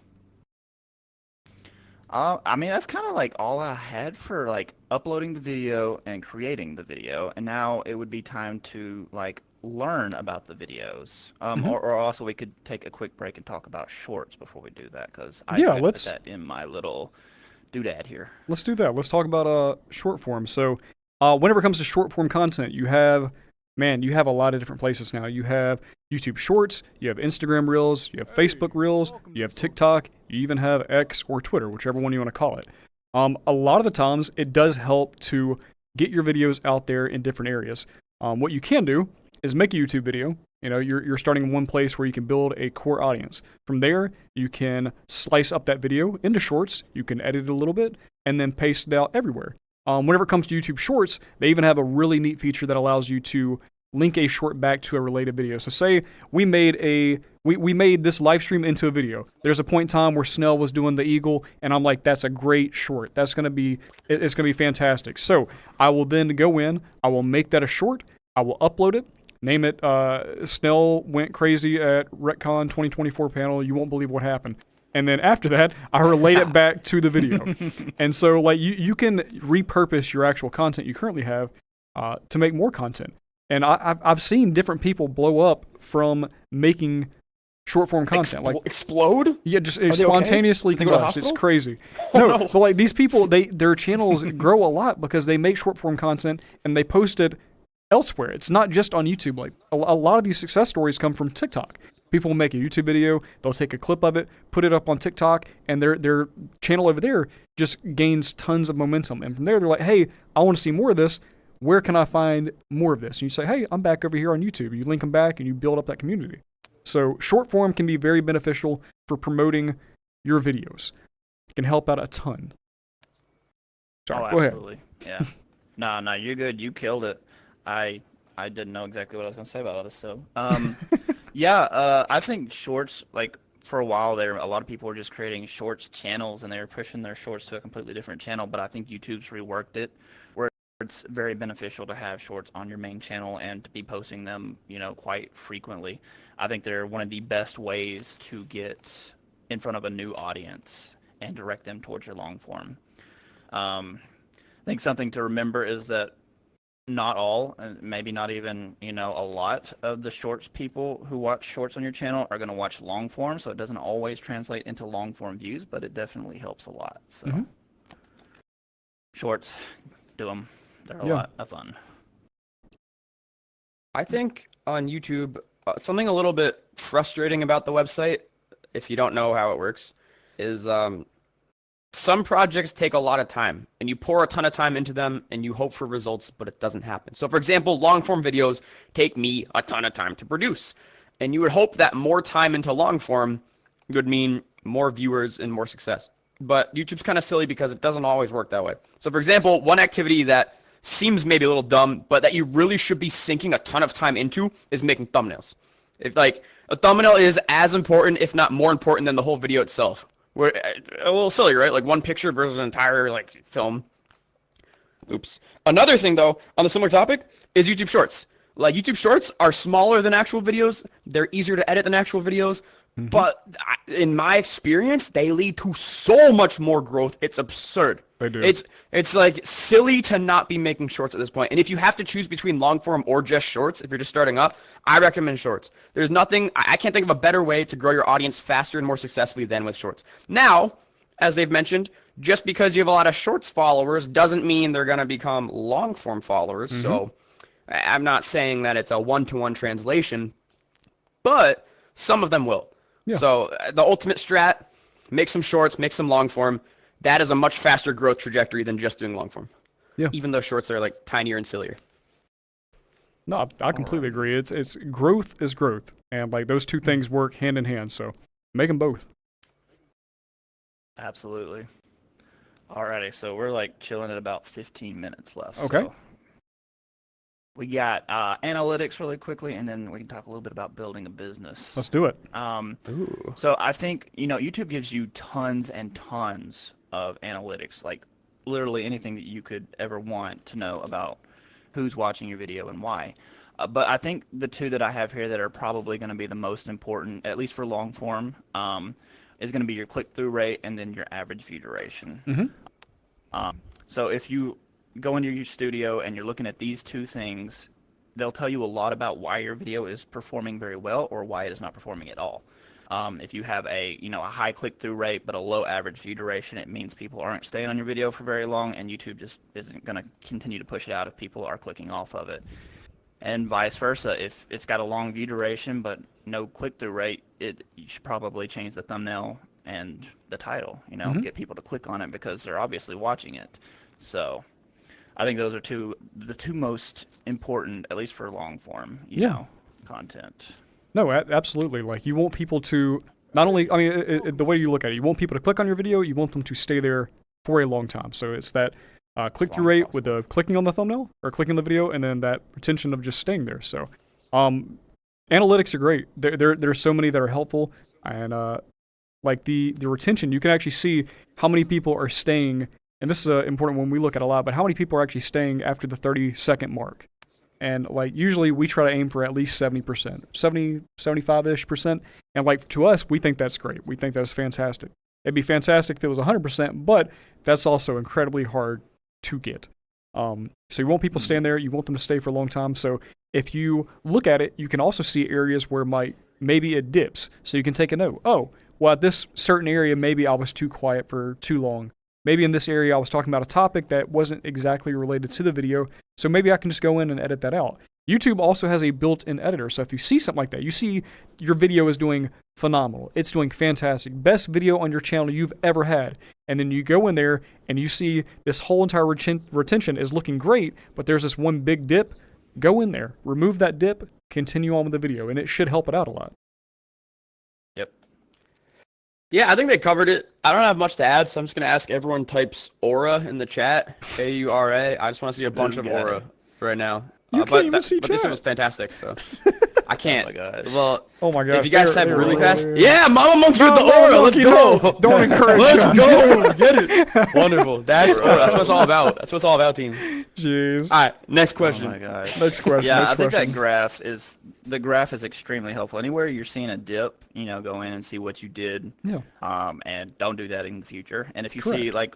I mean, that's kind of like all I had for like uploading the video and creating the video, and now it would be time to like learn about the videos. Or also we could take a quick break and talk about shorts before we do that, because let's put that in my little doodad here. Let's do that. Let's talk about short form. So, whenever it comes to short form content, you have a lot of different places now. You have YouTube Shorts, you have Instagram Reels, you have Facebook Reels, you have TikTok, you even have X or Twitter, whichever one you want to call it. A lot of the times, it does help to get your videos out there in different areas. What you can do is make a YouTube video. You know, you're starting in one place where you can build a core audience. From there, you can slice up that video into shorts. You can edit it a little bit and then paste it out everywhere. Whenever it comes to YouTube Shorts, they even have a really neat feature that allows you to link a short back to a related video. So say we made we made this live stream into a video. There's a point in time where Snell was doing the eagle, and I'm like, that's a great short. It's gonna be fantastic. So I will then go in, I will make that a short, I will upload it, name it Snell went crazy at RecCon 2024 panel. You won't believe what happened. And then after that, I relate it back to the video. And so like you can repurpose your actual content you currently have to make more content. And I've seen different people blow up from making short form content. Like explode? Yeah, just spontaneously combust. It's crazy. No, but like these people, their channels grow a lot because they make short form content and they post it elsewhere. It's not just on YouTube. Like a lot of these success stories come from TikTok. People make a YouTube video, they'll take a clip of it, put it up on TikTok, and their channel over there just gains tons of momentum. And from there, they're like, hey, I want to see more of this. Where can I find more of this? And you say, hey, I'm back over here on YouTube. You link them back and you build up that community. So short form can be very beneficial for promoting your videos. It can help out a ton. Sorry, go absolutely. Ahead. Yeah. No, you're good. You killed it. I didn't know exactly what I was going to say about all this. So, yeah, I think shorts, like for a while there, a lot of people were just creating shorts channels and they were pushing their shorts to a completely different channel. But I think YouTube's reworked it where it's very beneficial to have shorts on your main channel and to be posting them, you know, quite frequently. I think they're one of the best ways to get in front of a new audience and direct them towards your long form. I think something to remember is that not all, and maybe not even, you know, a lot of the shorts people who watch shorts on your channel are going to watch long form, so it doesn't always translate into long form views, but it definitely helps a lot. So shorts, do them. They're a lot of fun. I think on YouTube, something a little bit frustrating about the website, if you don't know how it works, is some projects take a lot of time, and you pour a ton of time into them, and you hope for results, but it doesn't happen. So, for example, long-form videos take me a ton of time to produce, and you would hope that more time into long-form would mean more viewers and more success. But YouTube's kind of silly because it doesn't always work that way. So, for example, one activity that seems maybe a little dumb, but that you really should be sinking a ton of time into is making thumbnails. If like a thumbnail is as important, if not more important than the whole video itself. We're a little silly, right? Like one picture versus an entire like film. Oops. Another thing though, on the similar topic, is YouTube Shorts. Like YouTube Shorts are smaller than actual videos. They're easier to edit than actual videos. But in my experience, they lead to so much more growth. It's absurd. They do. It's like silly to not be making shorts at this point. And if you have to choose between long form or just shorts, if you're just starting up, I recommend shorts. There's nothing, I can't think of a better way to grow your audience faster and more successfully than with shorts. Now, as they've mentioned, just because you have a lot of shorts followers doesn't mean they're going to become long form followers. So I'm not saying that it's a one-to-one translation, but some of them will. Yeah. So the ultimate strat, make some shorts, make some long form. That is a much faster growth trajectory than just doing long form. Yeah. Even though shorts are like tinier and sillier. No, I completely agree. It's growth is growth, and like those two things work hand in hand. So make them both. Absolutely. Alrighty, so we're like chilling at about 15 minutes left. Okay. So we got analytics really quickly, and then we can talk a little bit about building a business. Let's do it. So I think, you know, YouTube gives you tons and tons of analytics, like literally anything that you could ever want to know about who's watching your video and why. But I think the two that I have here that are probably going to be the most important, at least for long form, is going to be your click-through rate and then your average view duration. So if you go into your studio and you're looking at these two things, they'll tell you a lot about why your video is performing very well or why it is not performing at all. If you have a high click-through rate but a low average view duration, it means people aren't staying on your video for very long, and YouTube just isn't going to continue to push it out if people are clicking off of it. And vice versa, if it's got a long view duration but no click-through rate, you should probably change the thumbnail and the title, get people to click on it because they're obviously watching it. So I think those are the two most important, at least for long form, you know, content. No, absolutely. Like, you want people to not only, I mean, the way you look at it, you want people to click on your video, you want them to stay there for a long time. So it's that click-through rate with the clicking on the thumbnail or clicking on the video, and then that retention of just staying there. So analytics are great. There's so many that are helpful, and like the retention, you can actually see how many people are staying, and this is important when we look at a lot, but how many people are actually staying after the 30-second mark. And like usually we try to aim for at least 70%, 70, 75-ish%. And like to us, we think that's great. We think that's fantastic. It'd be fantastic if it was 100%, but that's also incredibly hard to get. So you want people staying there. You want them to stay for a long time. So if you look at it, you can also see areas where maybe it dips. So you can take a note. Oh, well, at this certain area, maybe I was too quiet for too long. Maybe in this area I was talking about a topic that wasn't exactly related to the video, so maybe I can just go in and edit that out. YouTube also has a built-in editor, so if you see something like that, you see your video is doing phenomenal. It's doing fantastic. Best video on your channel you've ever had. And then you go in there and you see this whole entire retention is looking great, but there's this one big dip. Go in there, remove that dip, continue on with the video, and it should help it out a lot. Yep. Yeah, I think they covered it. I don't have much to add, so I'm just going to ask everyone types Aura in the chat. A-U-R-A. I just want to see a bunch of Aura right now. You can't even see but chat. this one was fantastic, so I can't. Oh my god. Well, oh my gosh. if you guys type really fast. there. Yeah, Mama Monkey with the Aura. Let's go. Don't encourage Let's him. go. Get it. Wonderful. That's Aura. That's what it's all about. That's what it's all about, team. Jeez. All right, next question. Oh my gosh. Next question. Yeah, next I think question. the graph is extremely helpful. Anywhere you're seeing a dip, you know, go in and see what you did. Yeah. And don't do that in the future. And if you Correct. see like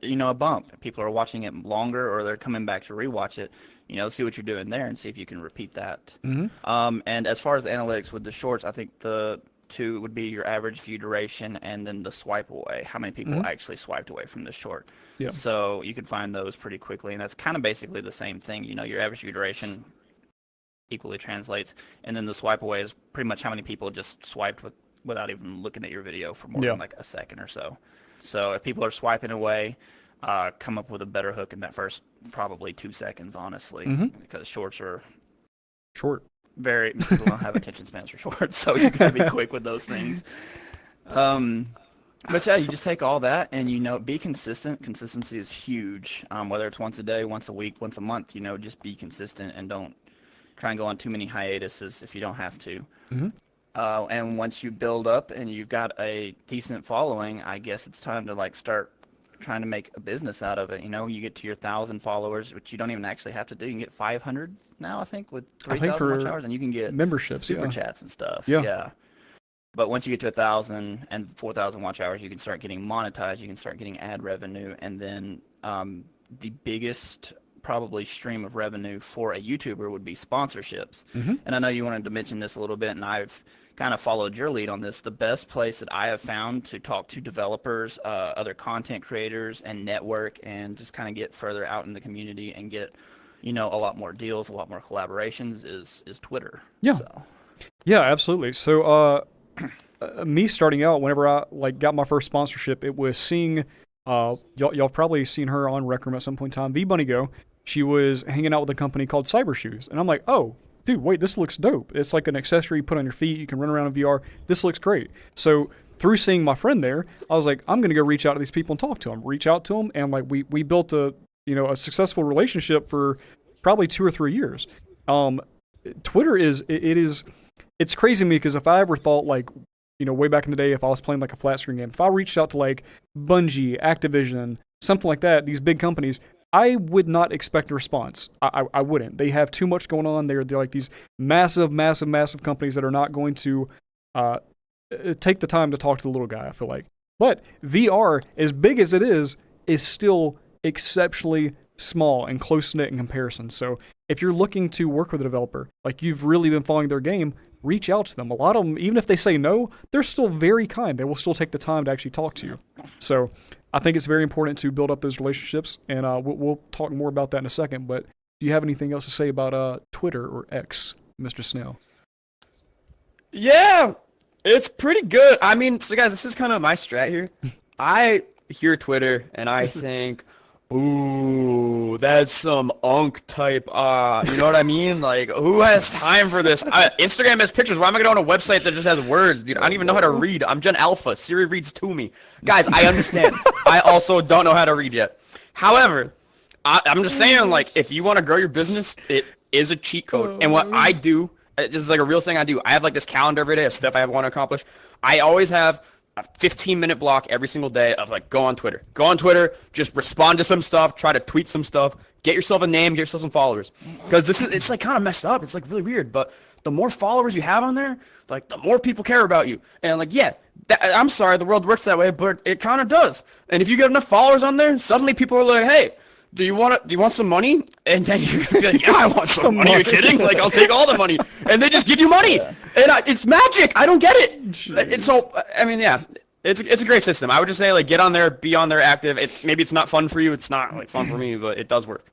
you know, a bump, people are watching it longer or they're coming back to rewatch it. You know, see what you're doing there and see if you can repeat that. Mm-hmm. And as far as the analytics with the shorts, I think the two would be your average view duration and then the swipe away. How many people actually swiped away from the short? Yeah. So you can find those pretty quickly, and that's kind of basically the same thing. You know, your average view duration equally translates, and then the swipe away is pretty much how many people just swiped without even looking at your video for more than like a second or so. So if people are swiping away, come up with a better hook in that first probably 2 seconds, honestly, because shorts are Short. people don't have attention spans for shorts, so you gotta be quick with those things. But yeah, you just take all that and, you know, be consistent. Consistency is huge. Whether it's once a day, once a week, once a month, you know, just be consistent and don't try and go on too many hiatuses if you don't have to. And once you build up and you've got a decent following, I guess it's time to like start trying to make a business out of it. You know, you get to your 1,000 followers, which you don't even actually have to do. You can get 500 now, I think, with 3,000 watch hours, and you can get memberships, super chats and stuff. Yeah. But once you get to 1,000 and 4,000 watch hours, you can start getting monetized. You can start getting ad revenue, and then the biggest probably stream of revenue for a YouTuber would be sponsorships. And I know you wanted to mention this a little bit, and I've kind of followed your lead on this. The best place that I have found to talk to developers, other content creators, and network, and just kind of get further out in the community and get, you know, a lot more deals, a lot more collaborations is Twitter. Yeah. So. Yeah, absolutely. So me starting out, whenever I like got my first sponsorship, it was seeing y'all probably seen her on Rec Room at some point in time. V Bunny Go. She was hanging out with a company called Cyber Shoes, and I'm like, oh, dude, wait, this looks dope. It's like an accessory you put on your feet. You can run around in VR. This looks great. So through seeing my friend there, I was like, I'm going to go reach out to these people and talk to them, reach out to them. And like, we built a successful relationship for probably 2 or 3 years. Twitter it's crazy to me, because if I ever thought, like, you know, way back in the day, if I was playing like a flat screen game, if I reached out to like Bungie, Activision, something like that, these big companies, I would not expect a response. I wouldn't. They have too much going on. They're like these massive companies that are not going to take the time to talk to the little guy, I feel like. But VR, as big as it is still exceptionally small and close-knit in comparison. So if you're looking to work with a developer, like you've really been following their game, reach out to them. A lot of them, even if they say no, they're still very kind. They will still take the time to actually talk to you. So I think it's very important to build up those relationships, and we'll talk more about that in a second. But do you have anything else to say about Twitter or X, Mr. Snail? Yeah, it's pretty good. I mean, so guys, this is kind of my strat here. I hear Twitter and I think, Ooh, that's some unk type. You know what I mean? Like, who has time for this? Instagram has pictures. Why am I going to a website that just has words, dude? I don't even know how to read. I'm Gen Alpha. Siri reads to me. Guys, I understand. I also don't know how to read yet. However, I'm just saying, like, if you want to grow your business, it is a cheat code. And what I do, this is like a real thing I do. I have like this calendar every day of stuff I want to accomplish. I always have a 15-minute block every single day of like go on Twitter. Go on Twitter, just respond to some stuff, try to tweet some stuff, get yourself a name, get yourself some followers. Because it's like kind of messed up. It's like really weird. But the more followers you have on there, like the more people care about you. And like, yeah, I'm sorry, the world works that way, but it kind of does. And if you get enough followers on there, suddenly people are like, hey, do you want some money? And then you're gonna be like, yeah, I want some money. Are you kidding? Like, I'll take all the money. And they just give you money. And it's magic. I don't get it. It's so, I mean, yeah, it's a great system. I would just say, like, get on there, be on there active. Maybe it's not fun for you. It's not like fun for me, but it does work.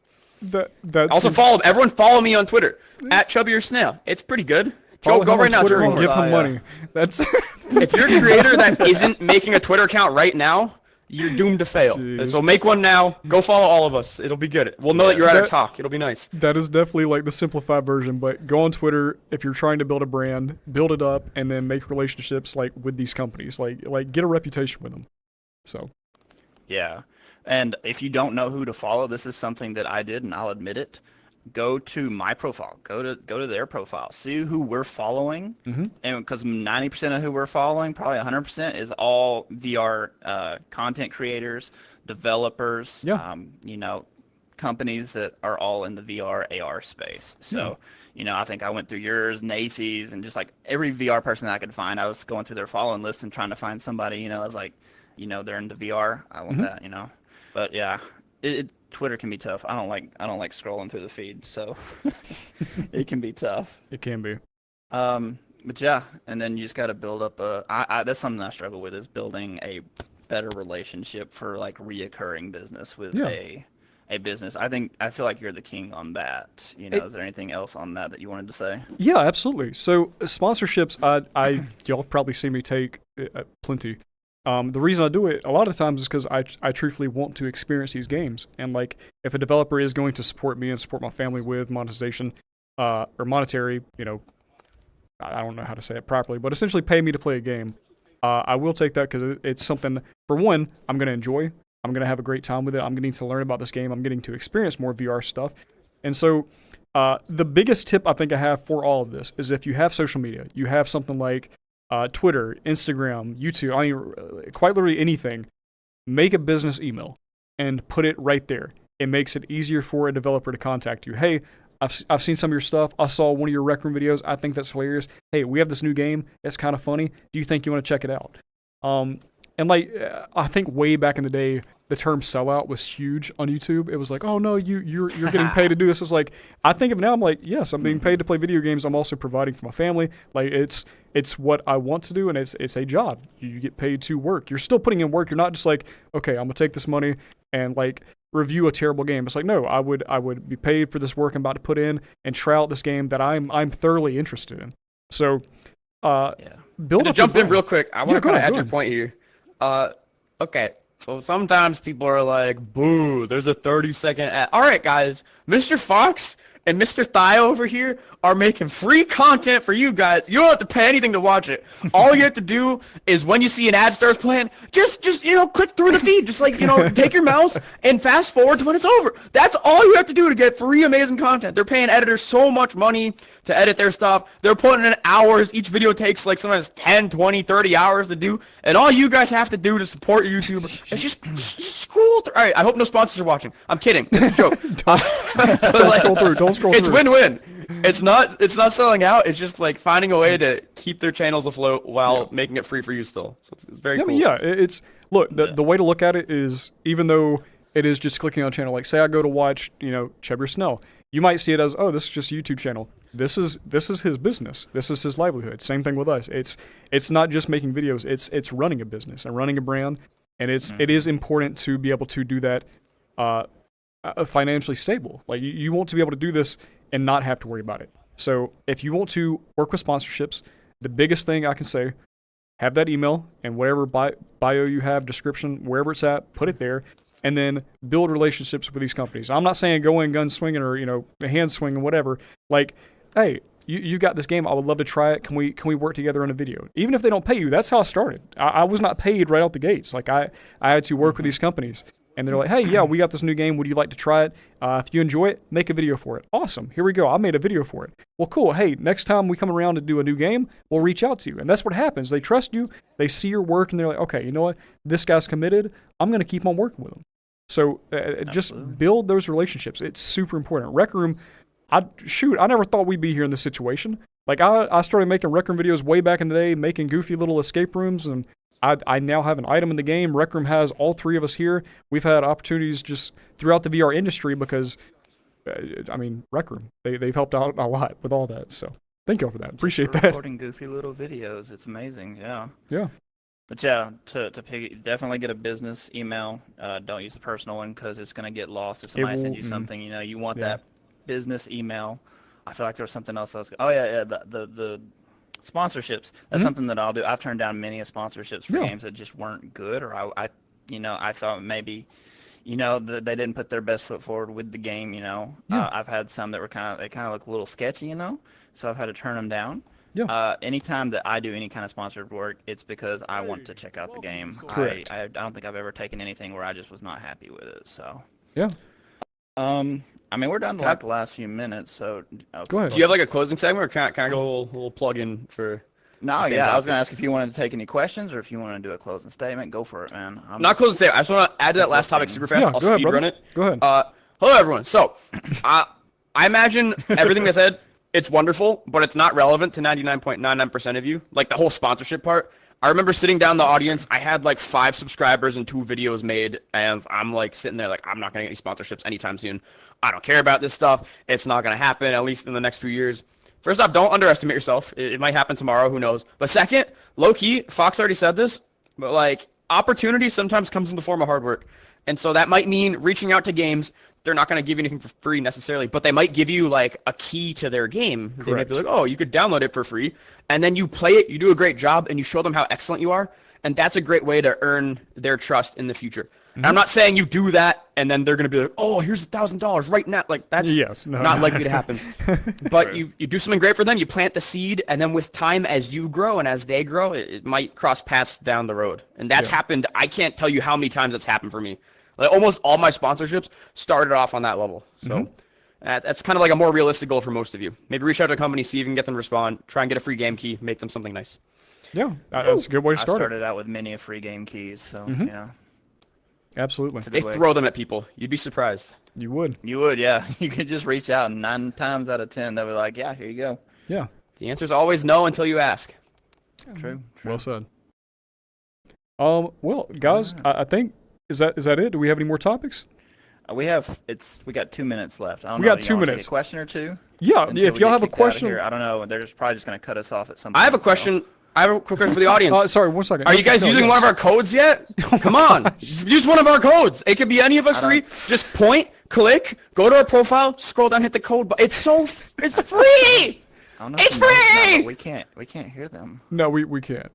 Also follow everyone. Follow me on Twitter at Chubby or Snail. It's pretty good. Go right now. Twitter and give him money. That's if you're a creator that isn't making a Twitter account right now, you're doomed to fail. Jeez. So make one now. Go follow all of us. It'll be good. We'll know that you're at our talk. It'll be nice. That is definitely like the simplified version, but go on Twitter if you're trying to build a brand, build it up, and then make relationships like with these companies. Like get a reputation with them. So. Yeah. And if you don't know who to follow, this is something that I did, and I'll admit it. Go to my profile. Go to their profile. See who we're following, and because 90% of who we're following, probably 100%, is all VR content creators, developers. Yeah. Companies that are all in the VR AR space. So, I think I went through yours, Nathy's, and just like every VR person I could find. I was going through their following list and trying to find somebody. I was like, they're into VR. I want that. But yeah, Twitter can be tough. I don't like scrolling through the feed, so it can be tough. It can be. But yeah, and then you just got to build up that's something I struggle with, is building a better relationship for like reoccurring business with a business. I feel like you're the king on that. Is there anything else on that you wanted to say? Yeah, absolutely. So sponsorships, y'all probably see me take plenty. The reason I do it a lot of times is because I truthfully want to experience these games. And like, if a developer is going to support me and support my family with monetization, or monetary, I don't know how to say it properly, but essentially pay me to play a game, I will take that because it's something, for one, I'm going to enjoy. I'm going to have a great time with it. I'm getting to learn about this game. I'm getting to experience more VR stuff. And so the biggest tip I think I have for all of this is if you have social media, you have something like Twitter, Instagram, YouTube, quite literally anything, make a business email and put it right there. It makes it easier for a developer to contact you. Hey, I've seen some of your stuff. I saw one of your Rec Room videos. I think that's hilarious. Hey, we have this new game. It's kind of funny. Do you think you want to check it out? And like, I think way back in the day, the term sellout was huge on YouTube. It was like, oh no, you're getting paid to do this. It's like, I think of it now, I'm like, yes, I'm being paid to play video games. I'm also providing for my family. Like, it's what I want to do, and it's a job. You get paid to work. You're still putting in work. You're not just like, okay, I'm gonna take this money and like review a terrible game. It's like, no, I would be paid for this work I'm about to put in and try out this game that I'm thoroughly interested in. So, build up. Jump in real quick. I want to kind of add your point here. Okay. So sometimes people are like, boo, there's a 30-second ad. All right, guys, Mr. Fox and Mr. Thigh over here are making free content for you guys. You don't have to pay anything to watch it. All you have to do is when you see an ad starts playing, just click through the feed. Just like, take your mouse and fast forward to when it's over. That's all you have to do to get free amazing content. They're paying editors so much money to edit their stuff. They're putting in hours. Each video takes like sometimes 10, 20, 30 hours to do. And all you guys have to do to support your YouTuber is just scroll through. All right, I hope no sponsors are watching. I'm kidding. It's a joke. Don't scroll through. Don't scroll through. It's win-win. It's not selling out. It's just like finding a way to keep their channels afloat while making it free for you still. So it's very cool. I mean, the way to look at it is, even though it is just clicking on a channel, like say I go to watch, Chubby Snell, you might see it as, oh, this is just a YouTube channel. This is his business. This is his livelihood. Same thing with us. It's not just making videos. It's running a business and running a brand, and it is important to be able to do that financially stable. Like you want to be able to do this and not have to worry about it. So if you want to work with sponsorships, the biggest thing I can say, have that email and whatever bio you have, description, wherever it's at, put it there. and then build relationships with these companies. I'm not saying go in gun swinging or, hand swinging, whatever. Like, hey, you got this game. I would love to try it. Can we work together on a video? Even if they don't pay you, that's how I started. I was not paid right out the gates. Like, I had to work with these companies. And they're like, hey, yeah, we got this new game. Would you like to try it? If you enjoy it, make a video for it. Awesome. Here we go. I made a video for it. Well, cool. Hey, next time we come around to do a new game, we'll reach out to you. And that's what happens. They trust you. They see your work, and they're like, okay, you know what? This guy's committed. I'm going to keep on working with him. So just build those relationships. It's super important. Rec Room, I never thought we'd be here in this situation. Like, I started making Rec Room videos way back in the day, making goofy little escape rooms, and I now have an item in the game. Rec Room has all three of us here. We've had opportunities just throughout the VR industry because, Rec Room, they've helped out a lot with all that. So thank you all for that. Appreciate that. Recording goofy little videos. It's amazing. Yeah. Yeah. But yeah, definitely get a business email. Don't use the personal one because it's going to get lost if somebody sends you something. You want that business email. I feel like there was something else. The sponsorships. That's something that I'll do. I've turned down many sponsorships for games that just weren't good, or I thought maybe, they didn't put their best foot forward with the game. I've had some that were kind of look a little sketchy, so I've had to turn them down. Yeah. Anytime that I do any kind of sponsored work, it's because I want to check out the game. Correct. I don't think I've ever taken anything where I just was not happy with it. So. Yeah. We're down to the last few minutes, so go ahead. Do you have like a closing segment, or can I go a little plug in for? No, I was going to ask if you wanted to take any questions or if you want to do a closing statement. Go for it, man. Not closing statement. I just want to add to that last topic super fast. Yeah, I'll go ahead, speed run it. Go ahead. Hello, everyone. So, I imagine everything they said, it's wonderful, but it's not relevant to 99.99% of you. Like the whole sponsorship part. I remember sitting down in the audience. I had like 5 subscribers and 2 videos made, and I'm like sitting there like, I'm not going to get any sponsorships anytime soon. I don't care about this stuff. It's not going to happen, at least in the next few years. First off, don't underestimate yourself. It might happen tomorrow. Who knows? But second, low-key, Fox already said this, but like opportunity sometimes comes in the form of hard work. And so that might mean reaching out to games. They're not going to give you anything for free necessarily, but they might give you like a key to their game. Correct. They might be like, oh, you could download it for free. And then you play it, you do a great job, and you show them how excellent you are. And that's a great way to earn their trust in the future. And I'm not saying you do that and then they're going to be like, oh, here's $1,000 right now. Like that's not likely to happen. But you do something great for them. You plant the seed, and then with time, as you grow and as they grow, it might cross paths down the road. And that's happened. I can't tell you how many times that's happened for me. Like almost all my sponsorships started off on that level. So that's kind of like a more realistic goal for most of you. Maybe reach out to a company, see if you can get them to respond, try and get a free game key, make them something nice. Yeah, that's a good way to start. I started out with many free game keys, so yeah. Absolutely. They throw them at people. You'd be surprised. You would. You would, yeah. You could just reach out, and 9 times out of 10, they'll be like, yeah, here you go. Yeah. The answer's always no until you ask. True. Well said. Well, guys, I think, is that it? Do we have any more topics? We got 2 minutes left. I don't we know, got 2 minutes. Take a question or two? Yeah, if y'all have a question. I don't know. They're just probably just going to cut us off at some point. I have a question. I have a quick question for the audience. Sorry, 1 second. Are you guys using one of our codes yet? Come on. Use one of our codes. It could be any of us three. Just point, click, go to our profile, scroll down, hit the code button. It's free! It's free! No, we can't hear them. No, we can't.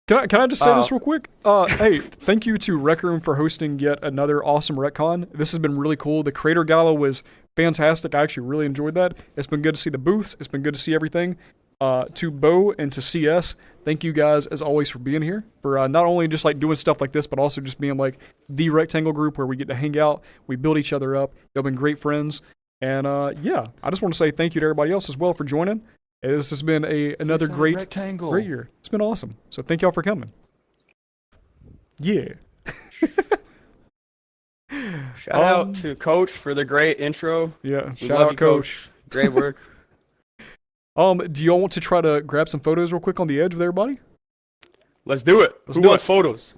Can I just say this real quick? Hey, thank you to Rec Room for hosting yet another awesome RecCon. This has been really cool. The Creator Gala was fantastic. I actually really enjoyed that. It's been good to see the booths. It's been good to see everything. To Bo and to CS, thank you guys as always for being here. For not only just like doing stuff like this, but also just being like the Rectangle group where we get to hang out. We build each other up. Y'all been great friends. And yeah, I just want to say thank you to everybody else as well for joining. This has been another great year. It's been awesome. So thank y'all for coming. Yeah. Shout out to Coach for the great intro. Yeah, We shout love out you, Coach. Great work. Do y'all want to try to grab some photos real quick on the edge with everybody? Let's do it. Who wants photos?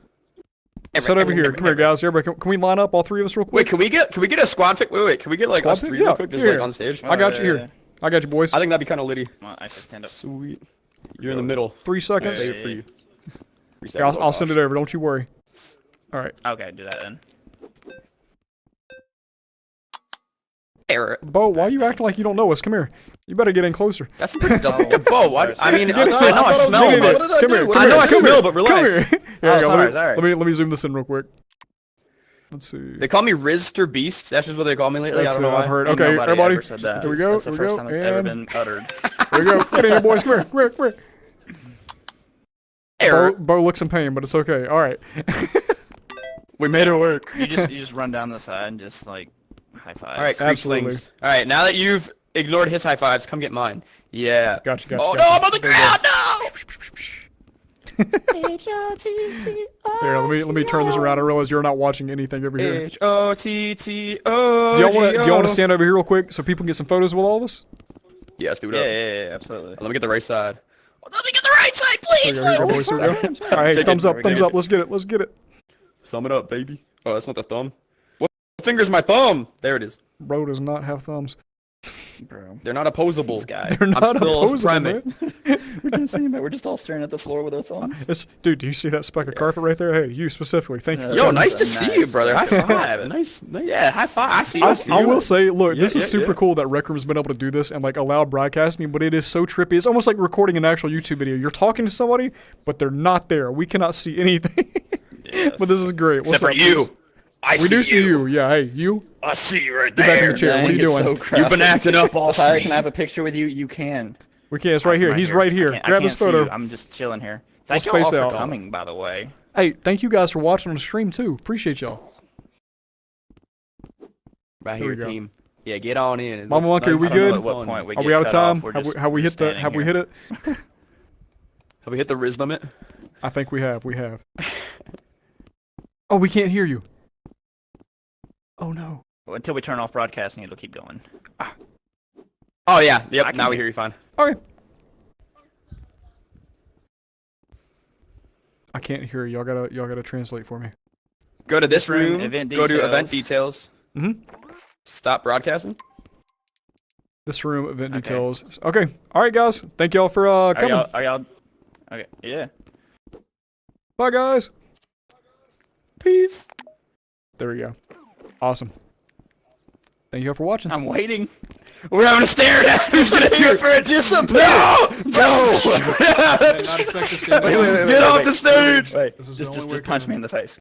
Let's head over here. Come here, guys. Everybody, can we line up all 3 of us real quick? Wait, can we get a squad pic? Wait. Can we get like Squad us pic? 3 Yeah, real quick? Just here. like on stage. I got you here. I got you, boys. I think that'd be kind of litty. I should stand up. Sweet. You're in the middle. 3 seconds. Save it for you. Yeah, I'll send it over. Don't you worry. All right. Okay, do that then. Bo, why are you acting like you don't know us? Come here. You better get in closer. That's pretty dumb. Yeah, Bo, why? I mean, I know I Come smell, here. but Come here. I know I smell, but Come relax. here. Here we go. sorry. Let me zoom this in real quick. Let's see. They call me Rizster Beast. That's just what they call me lately. That's I don't know I've why. heard. Ain't Okay, nobody everybody. ever said that. Here we go. That's the Here we first go. time it's ever And been uttered. here we go. Get in here, boys. Come here. Come here. Error. Bo looks in pain, but it's okay. All right. We made it work. You just run down the side and just like high five. All right, Absolutely. creeplings. All right, now that you've ignored his high fives, come get mine. Yeah. Gotcha. Oh no, I'm on the ground. No. Here, let me turn this around. I realize you're not watching anything over here. H-O-T-T-O. Do y'all want to stand over here real quick so people can get some photos with all of us? Yeah, let's do it Yeah, up. yeah, absolutely. Let me get the right side. Let me get the right side, please. Here we go, boys. Here we go. All right, Take thumbs it. up, thumbs up. Let's get it. Let's get it. Thumb it up, baby. Oh, that's not the thumb. What finger's my thumb? There it is. Bro does not have thumbs. Bro. They're not opposable. This guy. They're not still opposable, primate. man. We can't see him, but we're just all staring at the floor with our thumbs. Dude, do you see that speck of carpet right there? Hey, you specifically. Thank you. Yo, That's nice a to see nice you, brother. High speck of five. Nice. Yeah, high five. I see you. I see I you. will say, look, this is yeah, super yeah. cool that Rec Room's been able to do this and like allow broadcasting, but it is so trippy. It's almost like recording an actual YouTube video. You're talking to somebody, but they're not there. We cannot see anything. Yes. But this is great. What's Except for up, you. boys? I We do see you. Yeah, hey, you. I see you right Get back in there. the chair. What are you Dang, it's doing? so crowded. You've been acting up all Tyler, street. can I have a picture with you? You can. We can't. It's right here. He's right here. I Grab his can't see photo. you. I'm just chilling here. Thank We'll you all space for out. coming, by the way. Hey, thank you guys for watching on the stream too. Appreciate y'all. Right Here we here, go. team. Yeah, get on in. It Mama looks Monkey, we nice. I don't know good? at what point we Are get we out of cut off. time? We're Have just- we we're hit the? standing Have we here. hit it? Have we hit the Riz limit? I think we have. We have. Oh, we can't hear you. Oh no. Until we turn off broadcasting, it'll keep going. Oh yeah. I Yep. can Now we hear- hear you fine. All right. I can't hear you. Y'all gotta translate for me. Go to this room. Event Go to event details. details. Stop broadcasting. This room, event Okay. details. Okay. All right, guys. Thank y'all for coming. Are y'all? Okay. Yeah. Bye, guys. Peace. There we go. Awesome. Thank y'all for watching. I'm waiting. We're having a stare down. Who's gonna do it for a discipline? No! No! Not expect this to Get off the stage! Wait. This is Just the only way punch me coming. in the face.